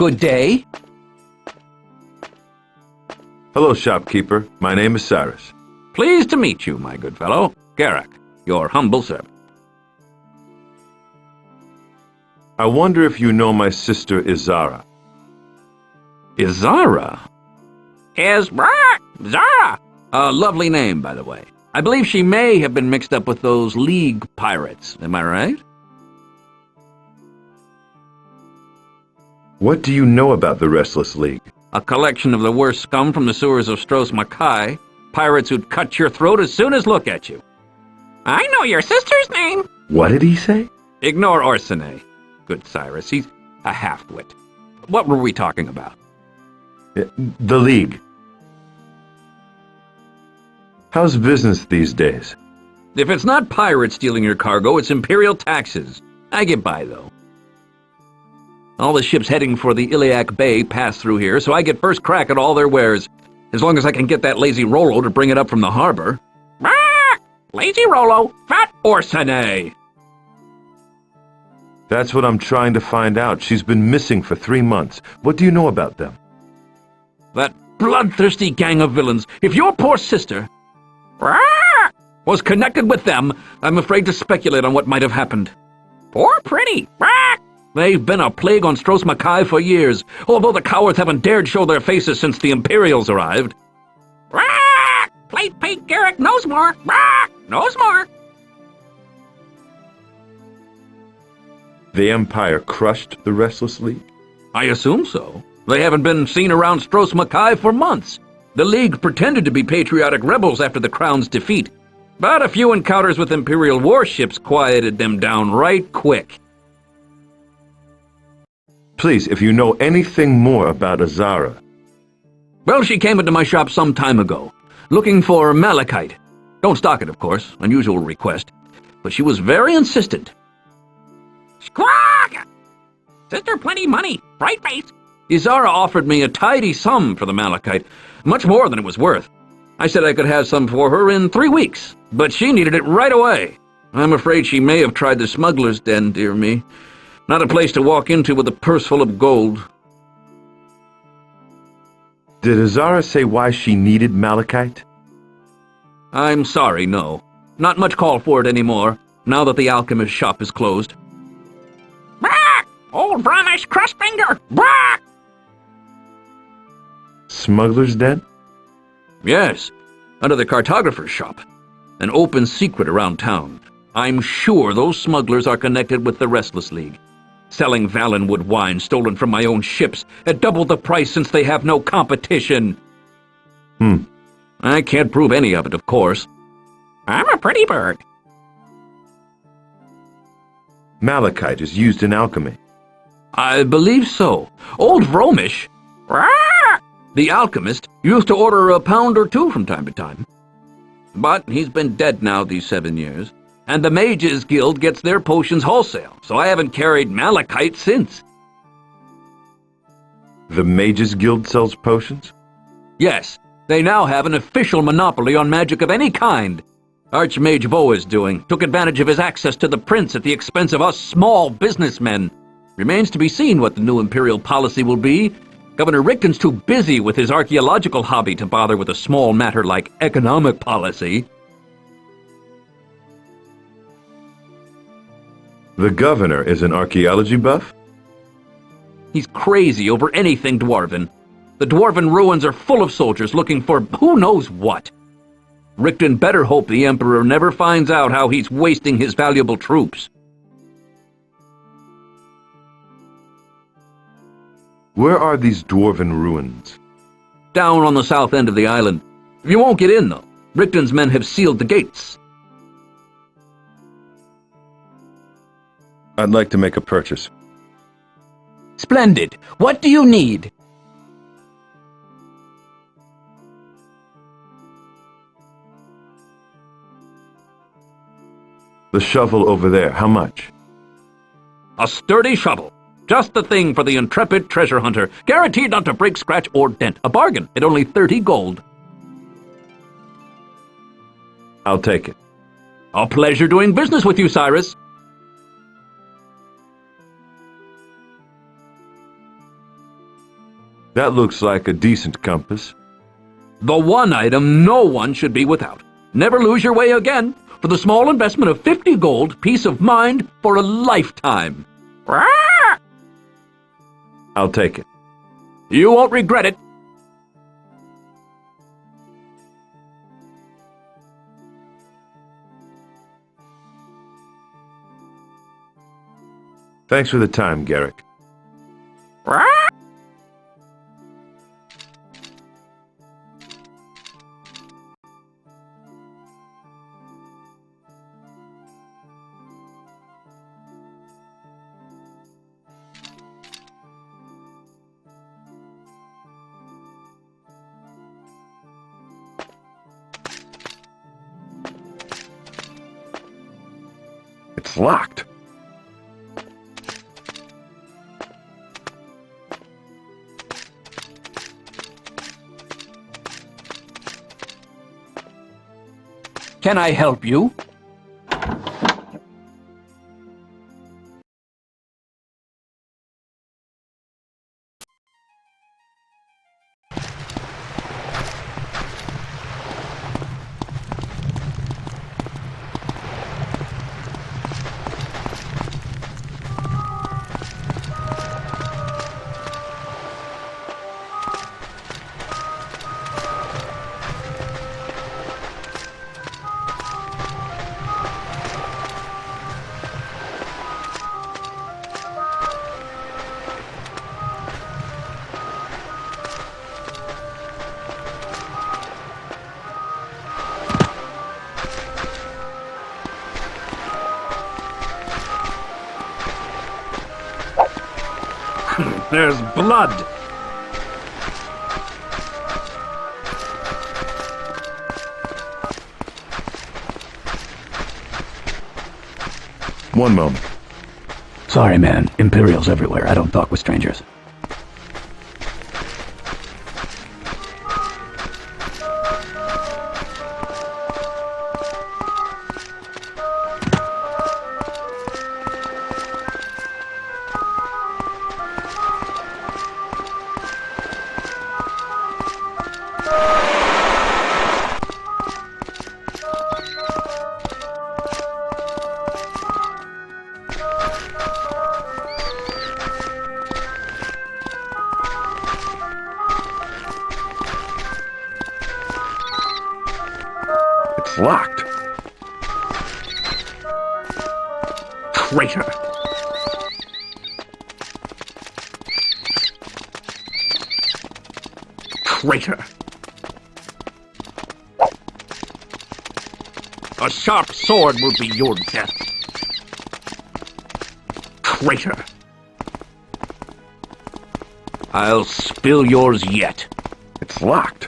Good day. Hello, shopkeeper. My name is Cyrus. Pleased to meet you, my good fellow. Garrick, your humble servant. I wonder if you know my sister Izara. Izara? Zara! A lovely name, by the way. I believe she may have been mixed up with those League pirates. Am I right? What do you know about the Restless League? A collection of the worst scum from the sewers of Stros Mackay. Pirates who'd cut your throat as soon as look at you. I know your sister's name. What did he say? Ignore Orsine. Good Cyrus, he's a half-wit. What were we talking about? The League. How's business these days? If it's not pirates stealing your cargo, it's imperial taxes. I get by, though. All the ships heading for the Iliac Bay pass through here, so I get first crack at all their wares, as long as I can get that lazy Rollo to bring it up from the harbor. Ah! Lazy Rollo, fat Orsine! That's what I'm trying to find out. She's been missing for 3 months. What do you know about them? That bloodthirsty gang of villains. If your poor sister was connected with them, I'm afraid to speculate on what might have happened. Poor pretty. They've been a plague on Stros Mackay for years, although the cowards haven't dared show their faces since the Imperials arrived. Plate Pete Garrick knows more. Knows more. The Empire crushed the Restless League? I assume so. They haven't been seen around Stros Mackay for months. The League pretended to be patriotic rebels after the Crown's defeat, but a few encounters with Imperial warships quieted them down right quick. Please, if you know anything more about Izara. Well, she came into my shop some time ago, looking for malachite. Don't stock it, of course, unusual request, but she was very insistent. Squawk! Sister plenty money, bright face. Izara offered me a tidy sum for the malachite, much more than it was worth. I said I could have some for her in 3 weeks, but she needed it right away. I'm afraid she may have tried the smuggler's den, dear me. Not a place to walk into with a purse full of gold. Did Izara say why she needed malachite? I'm sorry, no. Not much call for it anymore, now that the alchemist shop is closed. Bah! Old Brownish Crustfinger! Bah! Smuggler's den? Yes, under the cartographer's shop. An open secret around town. I'm sure those smugglers are connected with the Restless League. Selling Valenwood wine stolen from my own ships at double the price since they have no competition. I can't prove any of it, of course. I'm a pretty bird. Malachite is used in alchemy. I believe so. Old Vromish, the alchemist, used to order a pound or two from time to time. But he's been dead now these 7 years, and the Mages Guild gets their potions wholesale, so I haven't carried malachite since. The Mages Guild sells potions? Yes, they now have an official monopoly on magic of any kind. Archmage Vo is doing. Took advantage of his access to the prince at the expense of us small businessmen. Remains to be seen what the new imperial policy will be. Governor Rickton's too busy with his archaeological hobby to bother with a small matter like economic policy. The governor is an archaeology buff? He's crazy over anything Dwarven. The Dwarven ruins are full of soldiers looking for who knows what. Rickton better hope the Emperor never finds out how he's wasting his valuable troops. Where are these dwarven ruins? Down on the south end of the island. You won't get in, though. Rickton's men have sealed the gates. I'd like to make a purchase. Splendid. What do you need? The shovel over there, how much? A sturdy shovel. Just the thing for the intrepid treasure hunter. Guaranteed not to break, scratch, or dent. A bargain at only 30 gold. I'll take it. A pleasure doing business with you, Cyrus. That looks like a decent compass. The one item no one should be without. Never lose your way again. For the small investment of 50 gold, peace of mind for a lifetime. I'll take it. You won't regret it. Thanks for the time, Garrick. It's locked. Can I help you? There's blood. One moment. Sorry, man. Imperials everywhere. I don't talk with strangers. It's locked. Traitor. Traitor. A sharp sword will be your death. Traitor. I'll spill yours yet. It's locked.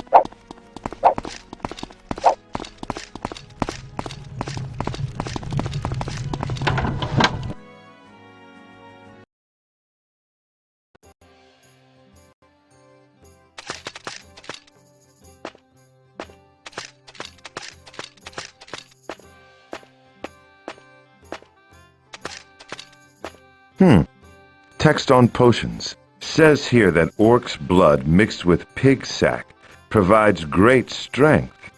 Text on potions. Says here that orc's blood mixed with pig sack provides great strength.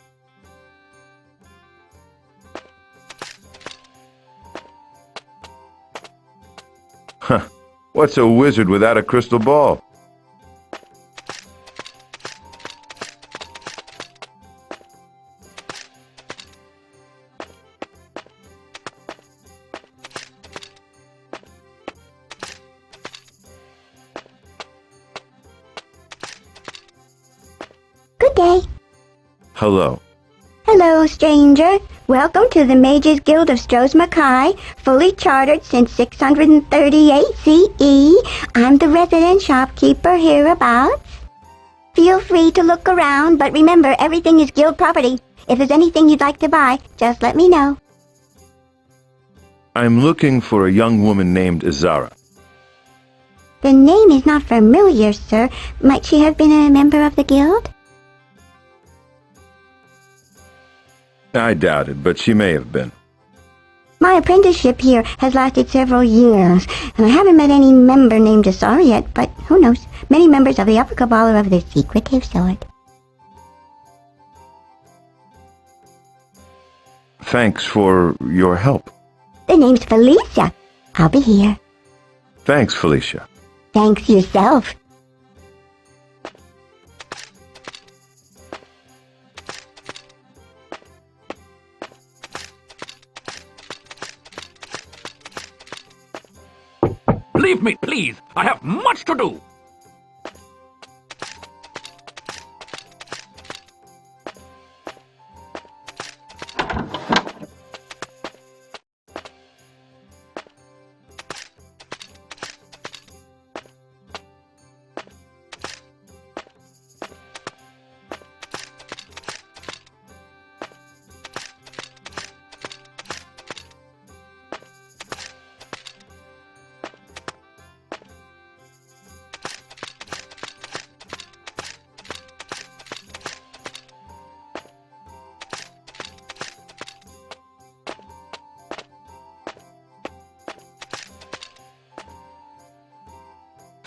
Huh. What's a wizard without a crystal ball? Good day. Hello. Hello, stranger. Welcome to the Mages Guild of Stros Mackay, fully chartered since 638 CE. I'm the resident shopkeeper hereabouts. Feel free to look around, but remember, everything is guild property. If there's anything you'd like to buy, just let me know. I'm looking for a young woman named Azara. The name is not familiar, sir. Might she have been a member of the guild? I doubt it, but she may have been. My apprenticeship here has lasted several years, and I haven't met any member named Azara yet, but who knows? Many members of the upper cabal are of the secretive sort. Thanks for your help. The name's Felicia. I'll be here. Thanks, Felicia. Thanks yourself. Leave me, please. I have much to do.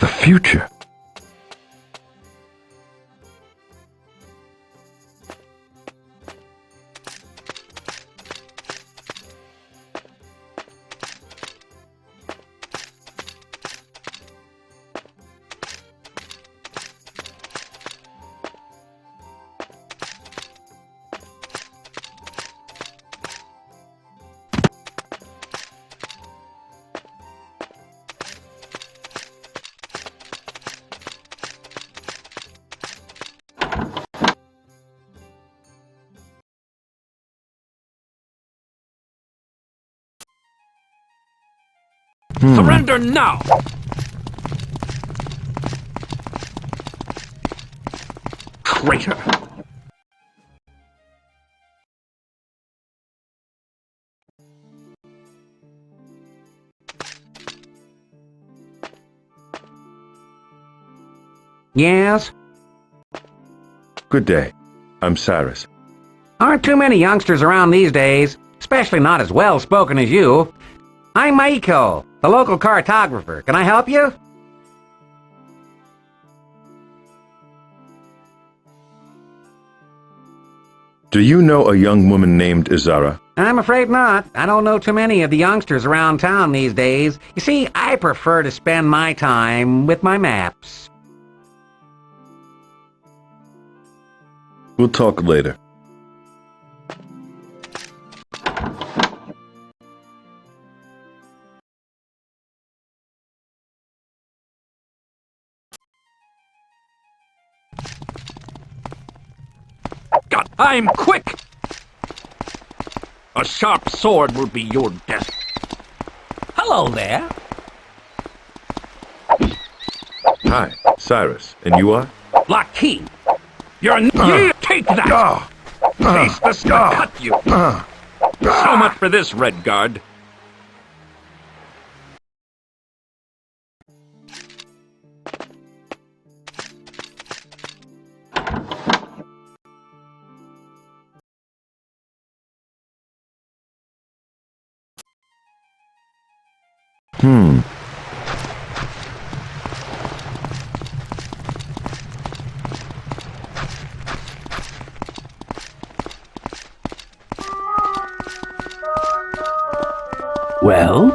The future. Surrender now! Traitor! Yes? Good day. I'm Cyrus. Aren't too many youngsters around these days, especially not as well-spoken as you. I'm Maiko, the local cartographer. Can I help you? Do you know a young woman named Izara? I'm afraid not. I don't know too many of the youngsters around town these days. You see, I prefer to spend my time with my maps. We'll talk later. God, I'm quick! A sharp sword will be your death. Hello there. Hi, Cyrus. And you are? Lockheed. You're yeah, take that! Taste this to cut you. So much for this, Redgaurd. Well?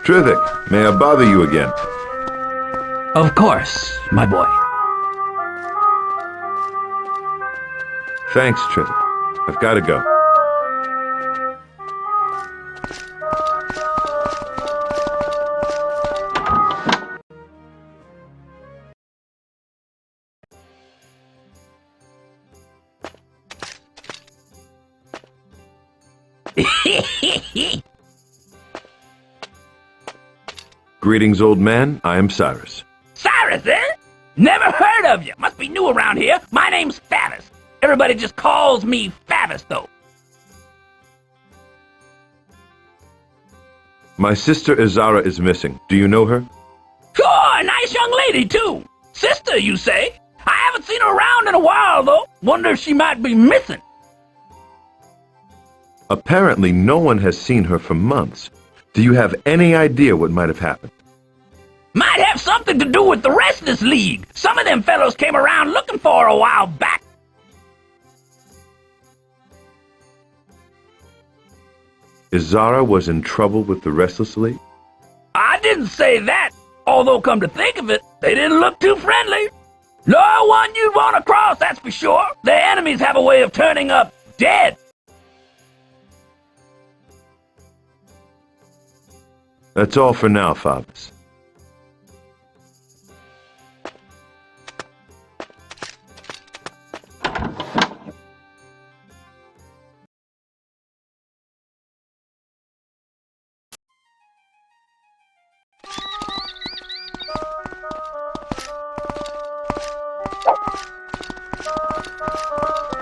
Trivik, may I bother you again? Of course, my boy. Thanks, Trivik. I've got to go. Greetings, old man. I am Cyrus. Cyrus, eh? Never heard of you. Must be new around here. My name's Favis. Everybody just calls me Favis, though. My sister Izara is missing. Do you know her? Sure, nice young lady, too. Sister, you say? I haven't seen her around in a while, though. Wonder if she might be missing. Apparently, no one has seen her for months. Do you have any idea what might have happened? Might have something to do with the Restless League. Some of them fellows came around looking for her a while back. Zara was in trouble with the Restless League? I didn't say that, although come to think of it, they didn't look too friendly. No one you'd want to cross, that's for sure. Their enemies have a way of turning up dead. That's all for now, Faubus.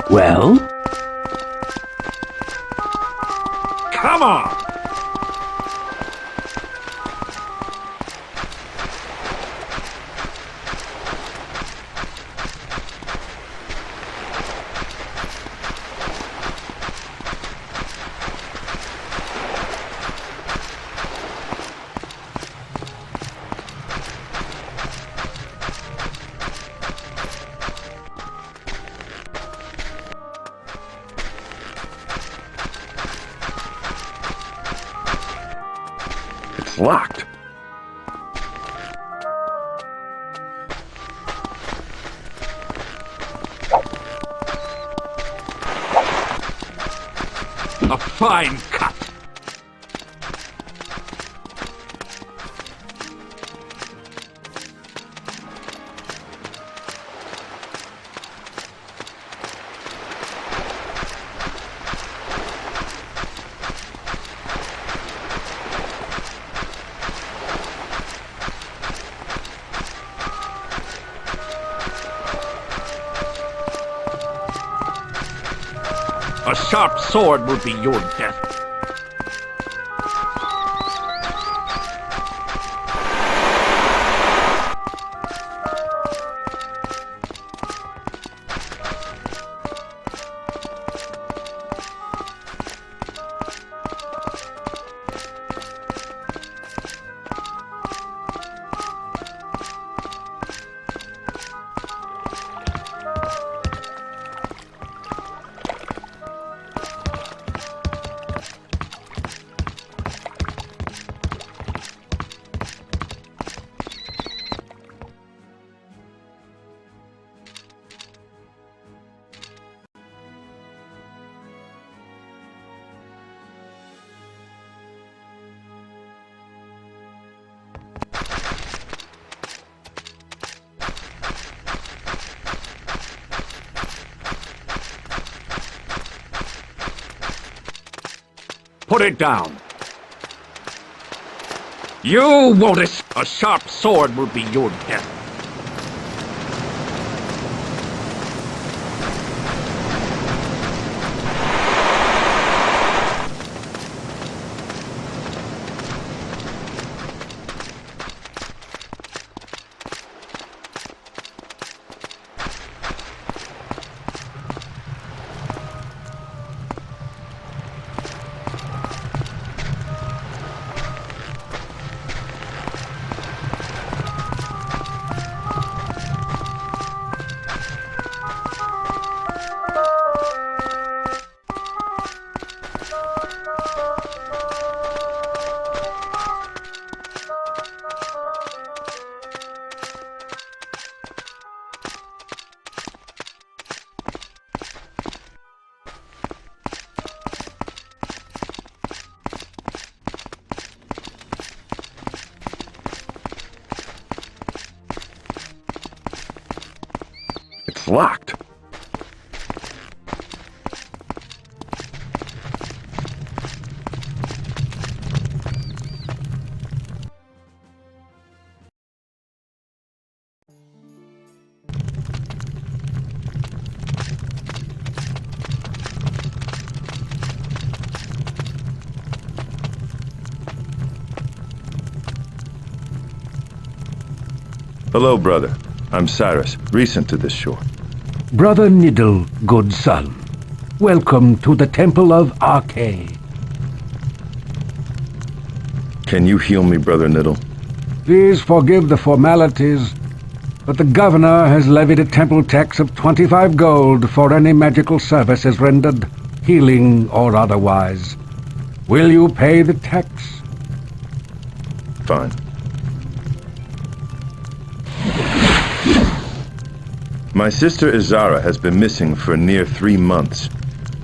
Well? Come on! It's locked. A fine cut. A sharp sword will be your death. Put it down. You won't escape. A sharp sword will be your death. It's locked. Hello, brother. I'm Cyrus, recent to this shore. Brother Niddle, good son. Welcome to the Temple of Arcade. Can you heal me, Brother Niddle? Please forgive the formalities, but the governor has levied a temple tax of 25 gold for any magical services rendered, healing or otherwise. Will you pay the tax? Fine. My sister Izara has been missing for near 3 months.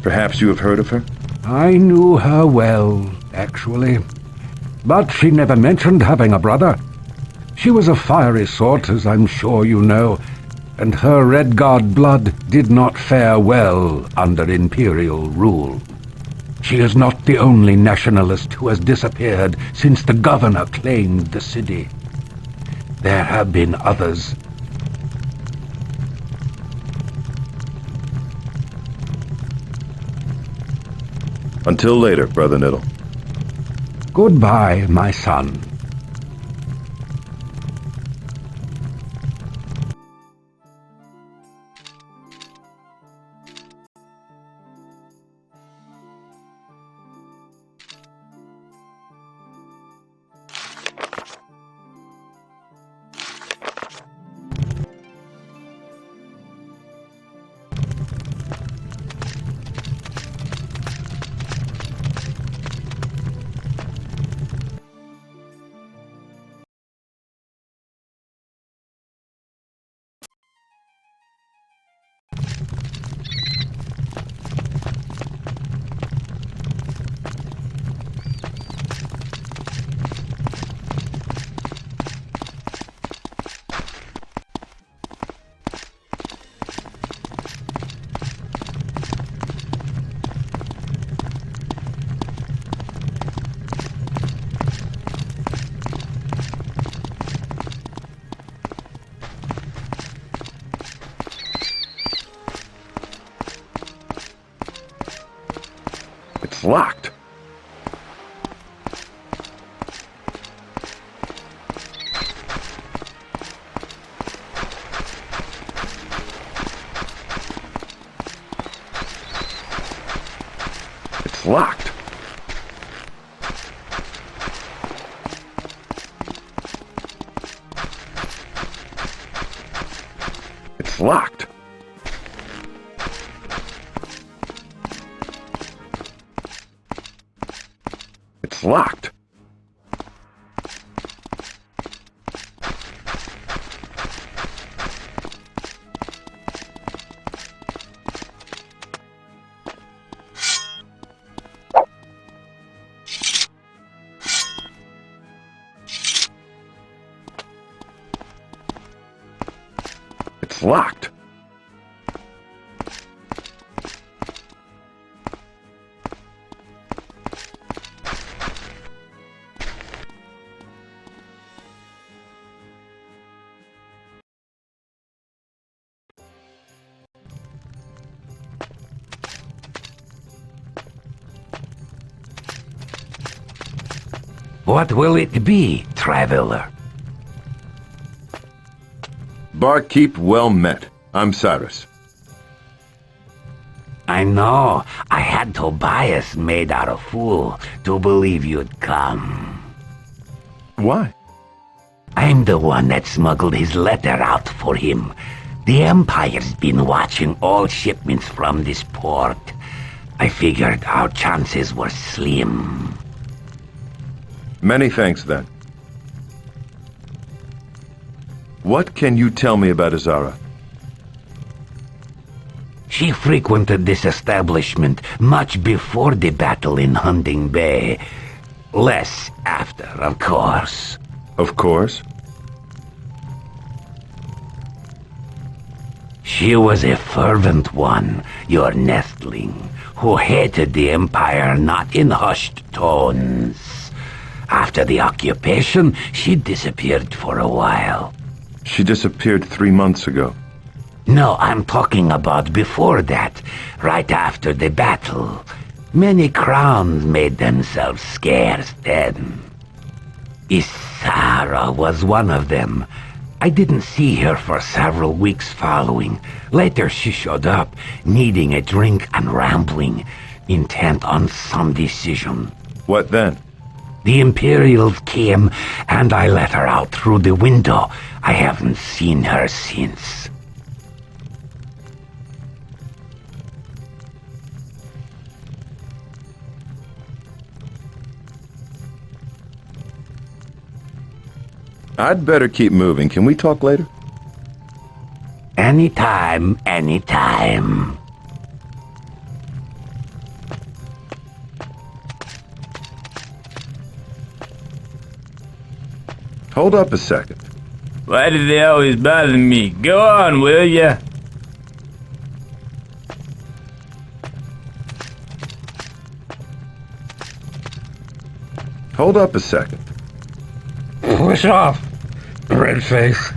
Perhaps you have heard of her? I knew her well, actually. But she never mentioned having a brother. She was a fiery sort, as I'm sure you know, and her Redgaurd blood did not fare well under Imperial rule. She is not the only nationalist who has disappeared since the governor claimed the city. There have been others. Until later, Brother Niddle. Goodbye, my son. It's locked. It's locked. It's locked. It's locked. It's locked. What will it be, traveler? Barkeep, well met. I'm Cyrus. I know. I had Tobias made out a fool to believe you'd come. Why? I'm the one that smuggled his letter out for him. The Empire's been watching all shipments from this port. I figured our chances were slim. Many thanks, then. What can you tell me about Izara? She frequented this establishment much before the battle in Hunting Bay. Less after, of course. Of course. She was a fervent one, your nestling, who hated the Empire not in hushed tones. After the occupation, she disappeared for a while. She disappeared 3 months ago. No, I'm talking about before that, right after the battle. Many crowns made themselves scarce then. Isara was one of them. I didn't see her for several weeks following. Later she showed up, needing a drink and rambling, intent on some decision. What then? The Imperials came, and I let her out through the window. I haven't seen her since. I'd better keep moving. Can we talk later? Anytime, anytime. Hold up a second. Why do they always bother me? Go on, will ya? Hold up a second. Push off, Redface.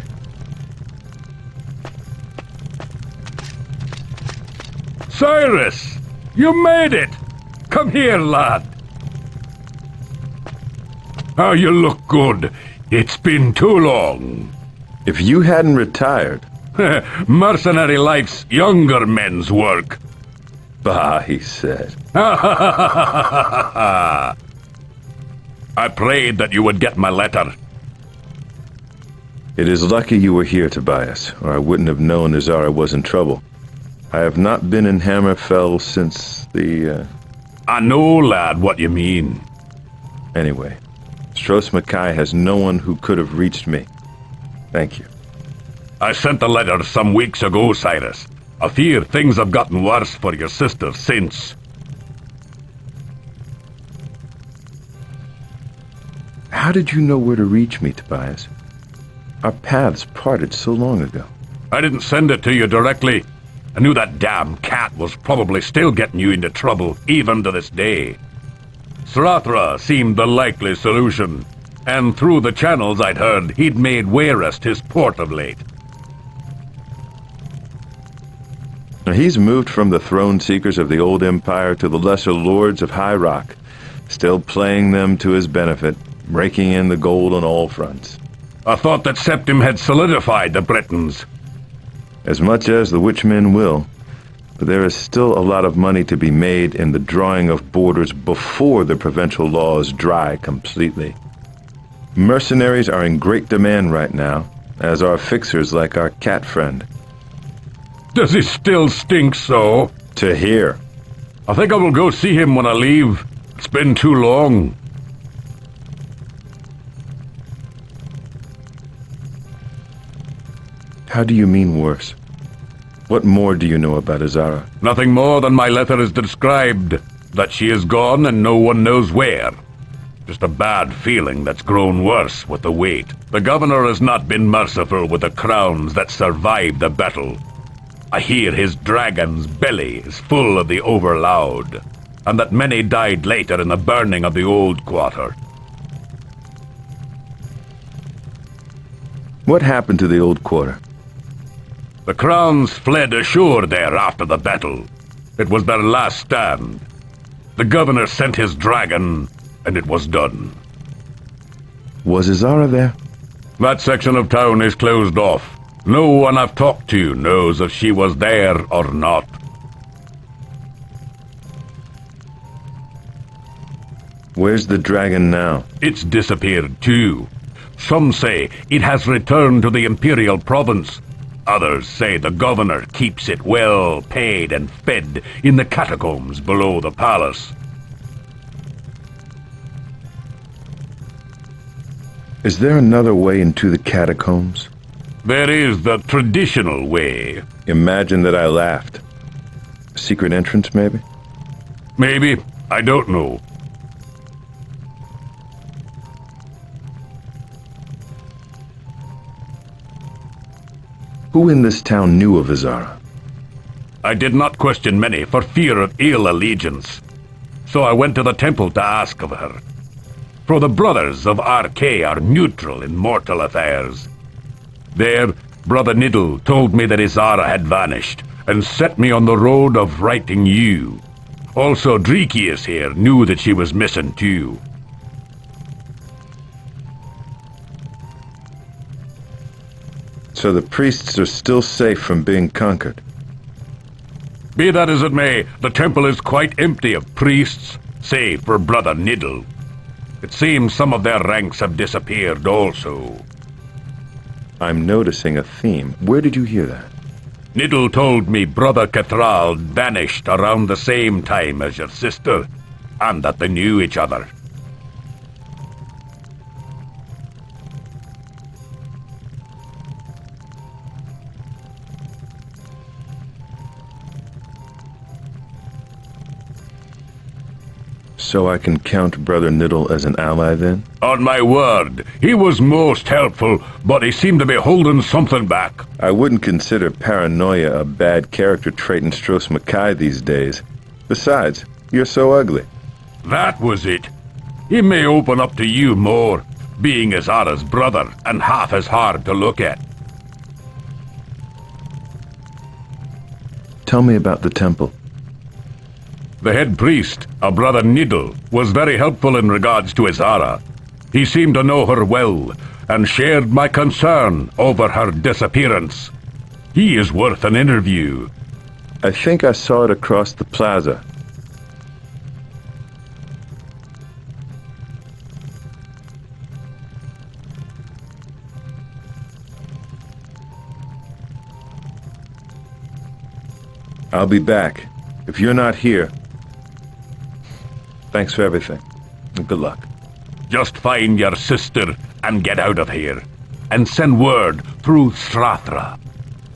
Cyrus! You made it! Come here, lad. Oh, you look good. It's been too long. If you hadn't retired... Mercenary life's younger men's work. Bah, he said. I prayed that you would get my letter. It is lucky you were here, Tobias, or I wouldn't have known Azara was in trouble. I have not been in Hammerfell since the, I know, lad, what you mean. Anyway, Stros Mackay has no one who could have reached me. Thank you. I sent a letter some weeks ago, Cyrus. I fear things have gotten worse for your sister since. How did you know where to reach me, Tobias? Our paths parted so long ago. I didn't send it to you directly. I knew that damn cat was probably still getting you into trouble, even to this day. Srathra seemed the likely solution, and through the channels I'd heard, he'd made Wayrest his port of late. Now, he's moved from the throne seekers of the old empire to the lesser lords of High Rock, still playing them to his benefit, raking in the gold on all fronts. I thought that Septim had solidified the Britons. As much as the Witchmen will, but there is still a lot of money to be made in the drawing of borders before the provincial laws dry completely. Mercenaries are in great demand right now, as are fixers like our cat friend. Does he still stink so? To hear. I think I will go see him when I leave. It's been too long. How do you mean worse? What more do you know about Azara? Nothing more than my letter has described. That she is gone and no one knows where. Just a bad feeling that's grown worse with the wait. The governor has not been merciful with the crowns that survived the battle. I hear his dragon's belly is full of the overloud, and that many died later in the burning of the old quarter. What happened to the old quarter? The crowns fled ashore there after the battle. It was their last stand. The governor sent his dragon, and it was done. Was Azara there? That section of town is closed off. No one I've talked to knows if she was there or not. Where's the dragon now? It's disappeared too. Some say it has returned to the Imperial province. Others say the governor keeps it well paid and fed in the catacombs below the palace. Is there another way into the catacombs? There is the traditional way. Imagine that I laughed. Secret entrance, maybe? Maybe. I don't know. Who in this town knew of Azara? I did not question many for fear of ill allegiance. So I went to the temple to ask of her. For the brothers of RK are neutral in mortal affairs. There, Brother Niddle told me that Azara had vanished, and set me on the road of writing you. Also, Dreekius here knew that she was missing too. So the priests are still safe from being conquered. Be that as it may, the temple is quite empty of priests, save for Brother Niddle. It seems some of their ranks have disappeared also. I'm noticing a theme. Where did you hear that? Niddle told me Brother Cathrald vanished around the same time as your sister, and that they knew each other. So I can count Brother Niddle as an ally, then? On my word, he was most helpful, but he seemed to be holding something back. I wouldn't consider paranoia a bad character trait in Stros Mackay these days. Besides, you're so ugly. That was it. He may open up to you more, being Azara's brother and half as hard to look at. Tell me about the temple. The head priest, a Brother Niddle, was very helpful in regards to Azara. He seemed to know her well, and shared my concern over her disappearance. He is worth an interview. I think I saw it across the plaza. I'll be back. If you're not here, thanks for everything. And good luck. Just find your sister and get out of here. And send word through Strathra.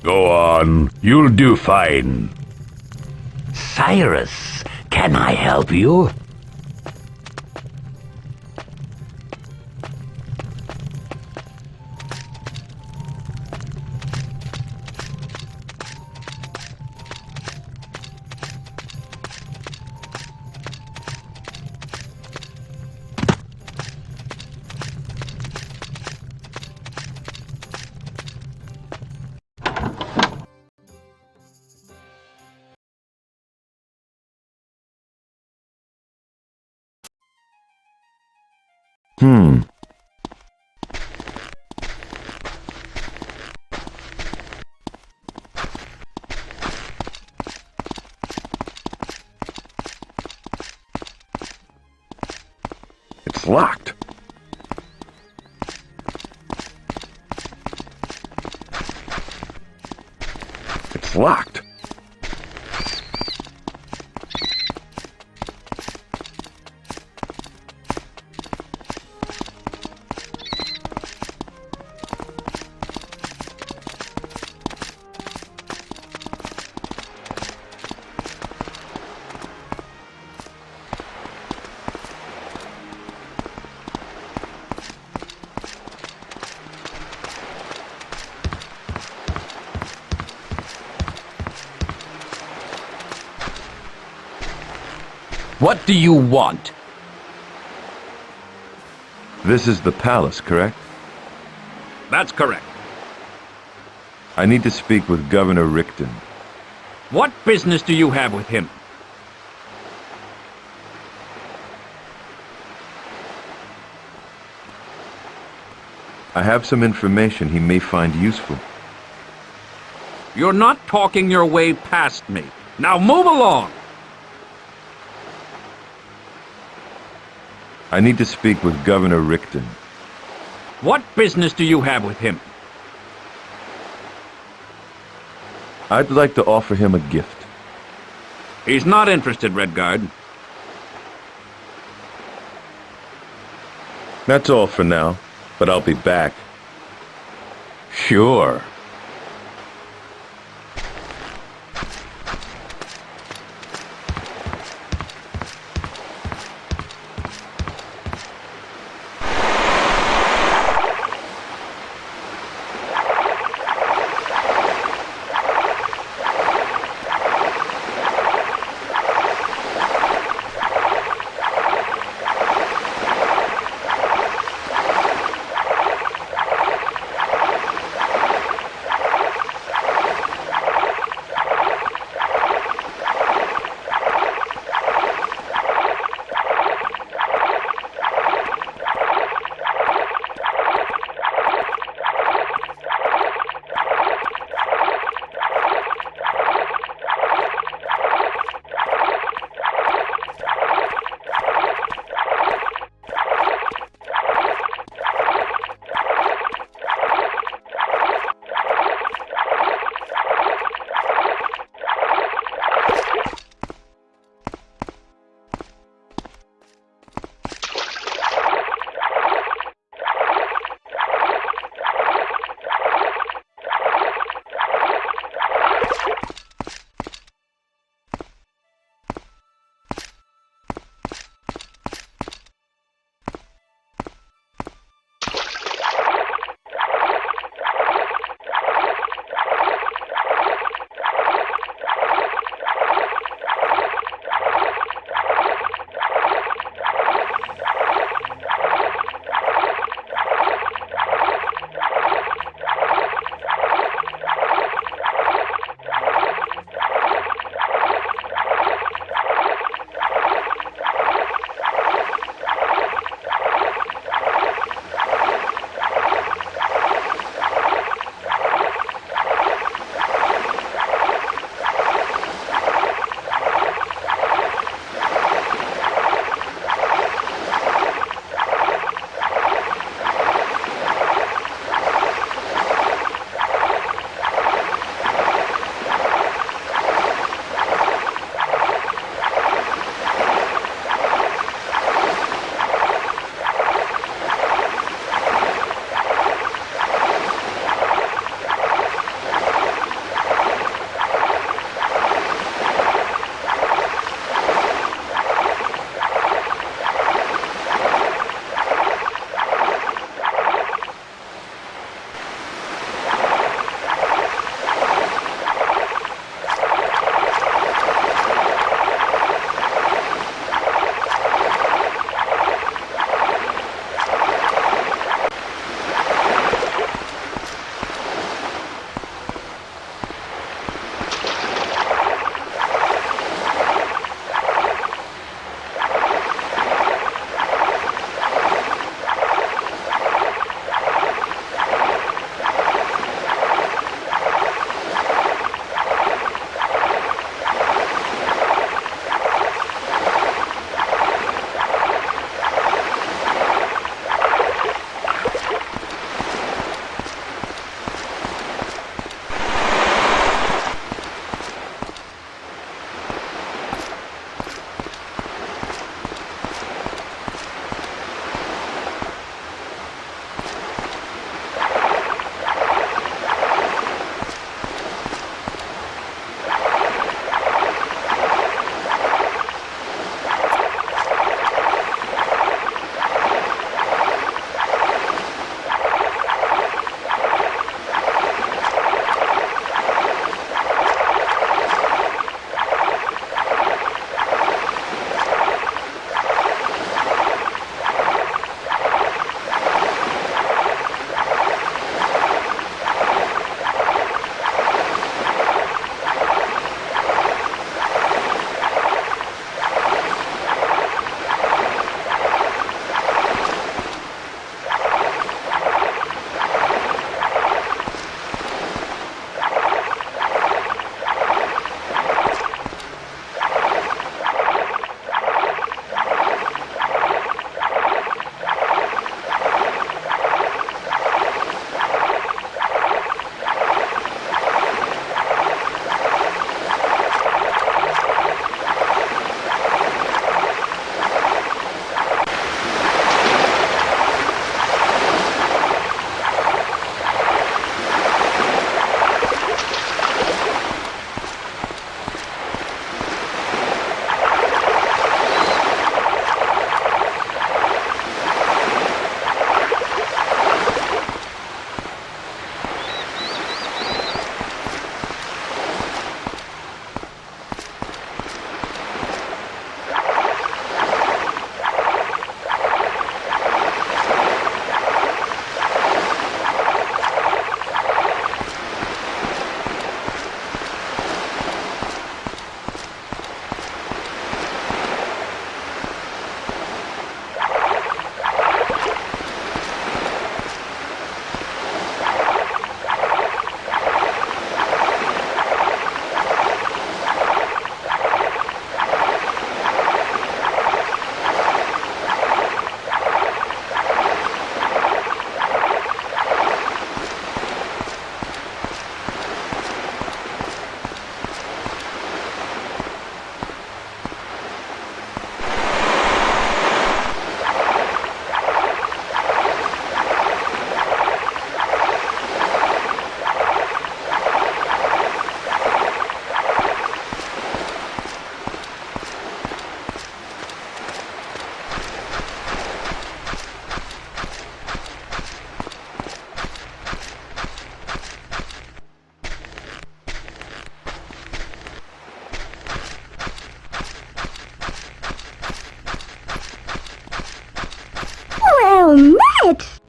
Go on, you'll do fine. Cyrus, can I help you? It's locked. It's locked. What do you want? This is the palace, correct? That's correct. I need to speak with Governor Rickton. What business do you have with him? I have some information he may find useful. You're not talking your way past me. Now move along! I need to speak with Governor Rickton. What business do you have with him? I'd like to offer him a gift. He's not interested, Redgaurd. That's all for now, but I'll be back. Sure.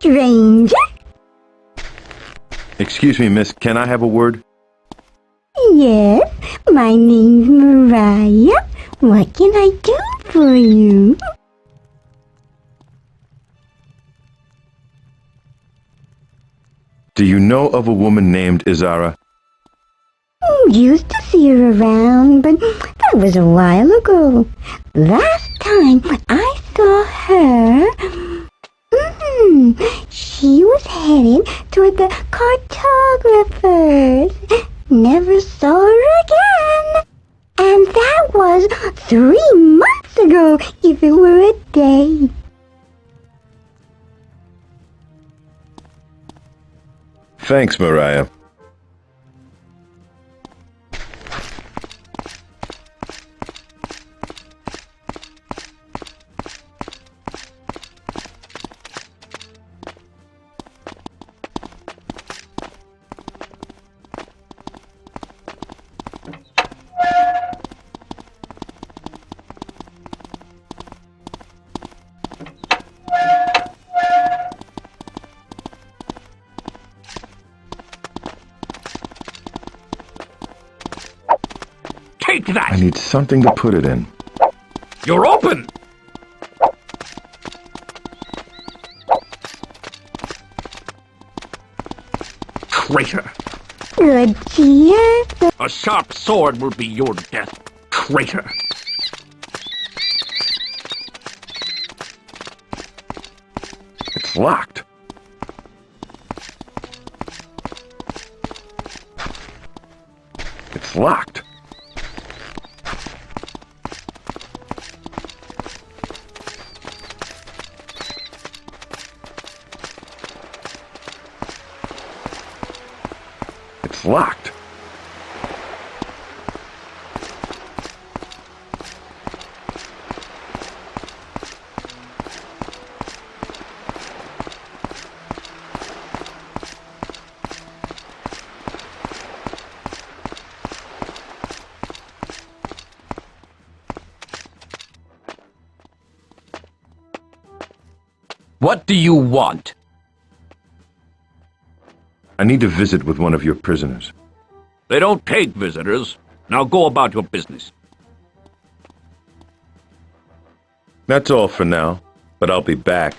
stranger. Excuse me, miss, can I have a word? Yes, my name's Mariah. What can I do for you? Do you know of a woman named Izara? Used to see her around, but that was a while ago. Last time I saw her, she was headed toward the cartographers. Never saw her again. And that was 3 months ago, if it were a day. Thanks, Mariah. Take that! I need something to put it in. You're open! Traitor! Good cheer. A sharp sword will be your death, traitor! It's locked. It's locked. It's locked. What do you want? I need to visit with one of your prisoners. They don't take visitors. Now go about your business. That's all for now, but I'll be back.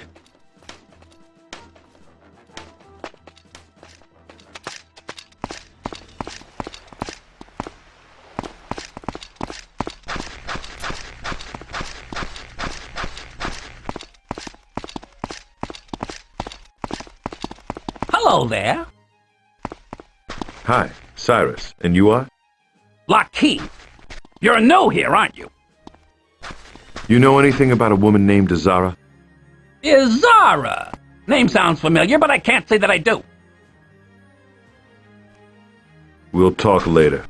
Hello there. Hi, Cyrus. And you are? Lockheed. You're new here, aren't you? You know anything about a woman named Izara? Izara. Name sounds familiar, but I can't say that I do. We'll talk later.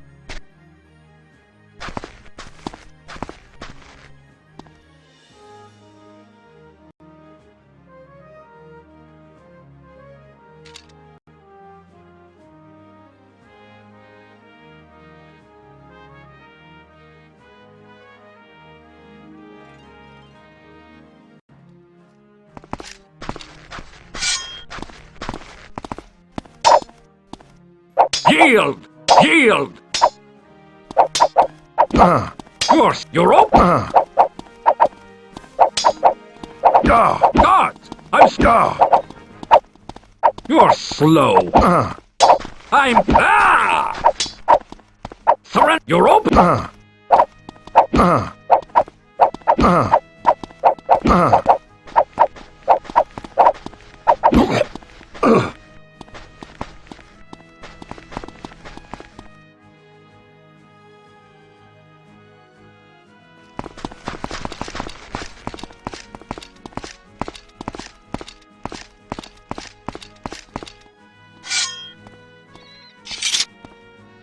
Yield! Yield! You're open! Guards! I'm You're slow! I'm... Surrender! You're open!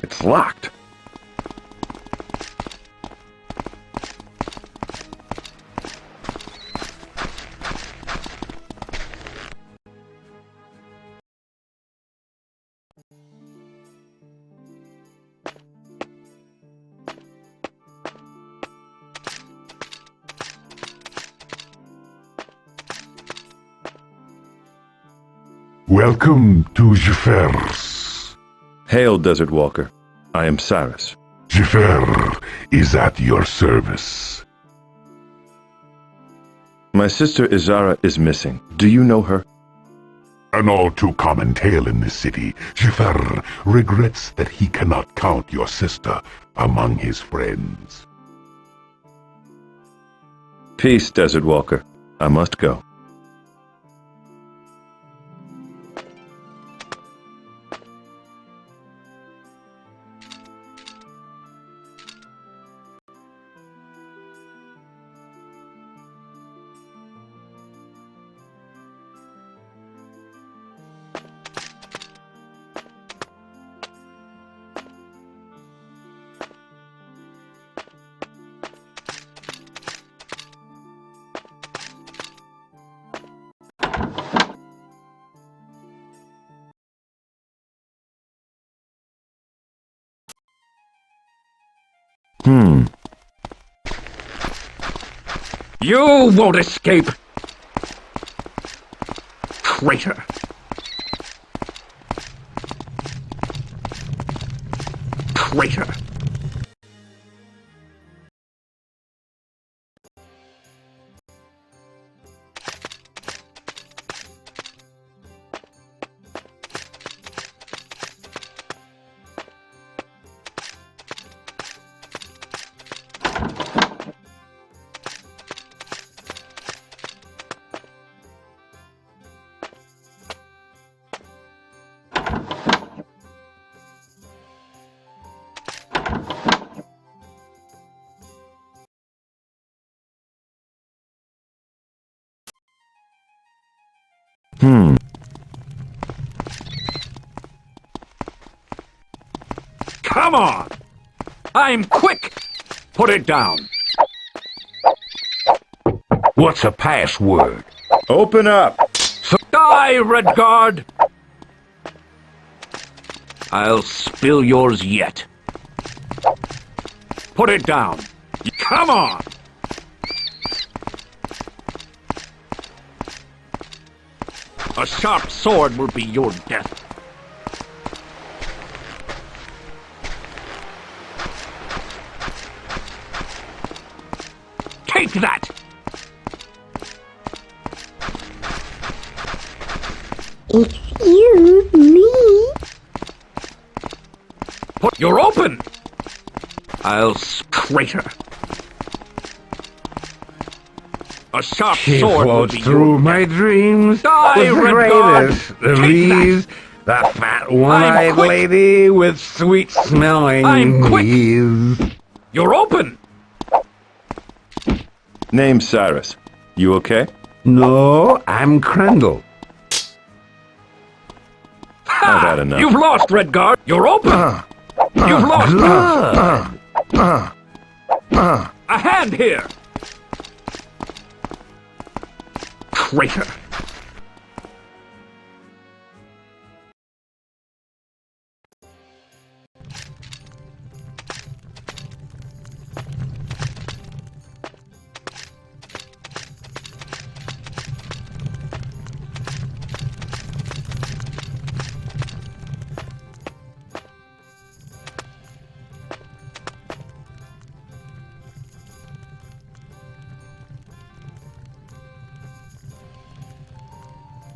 It's locked. Welcome to Jeffers. Hail, Desert Walker. I am Cyrus. Jeffer is at your service. My sister Izara is missing. Do you know her? An all too common tale in this city. Jeffer regrets that he cannot count your sister among his friends. Peace, Desert Walker. I must go. You won't escape! Traitor! Traitor! Come on! I'm quick! Put it down. What's a password? Open up! Die, Redgaurd! I'll spill yours yet. Put it down. Come on! A sharp sword will be your death. Take that! Excuse me? You're open! I'll traitor. A sharp sword will be through your my death. dreams Die, with the Redgaurd! greatest of Take ease. The fat one-eyed quick. lady with sweet-smelling I'm quick. knees. You're open! Name Cyrus. You okay? No, I'm Crandall. I've had enough. You've lost, Redgaurd! You're open! You've lost! A hand here! Traitor!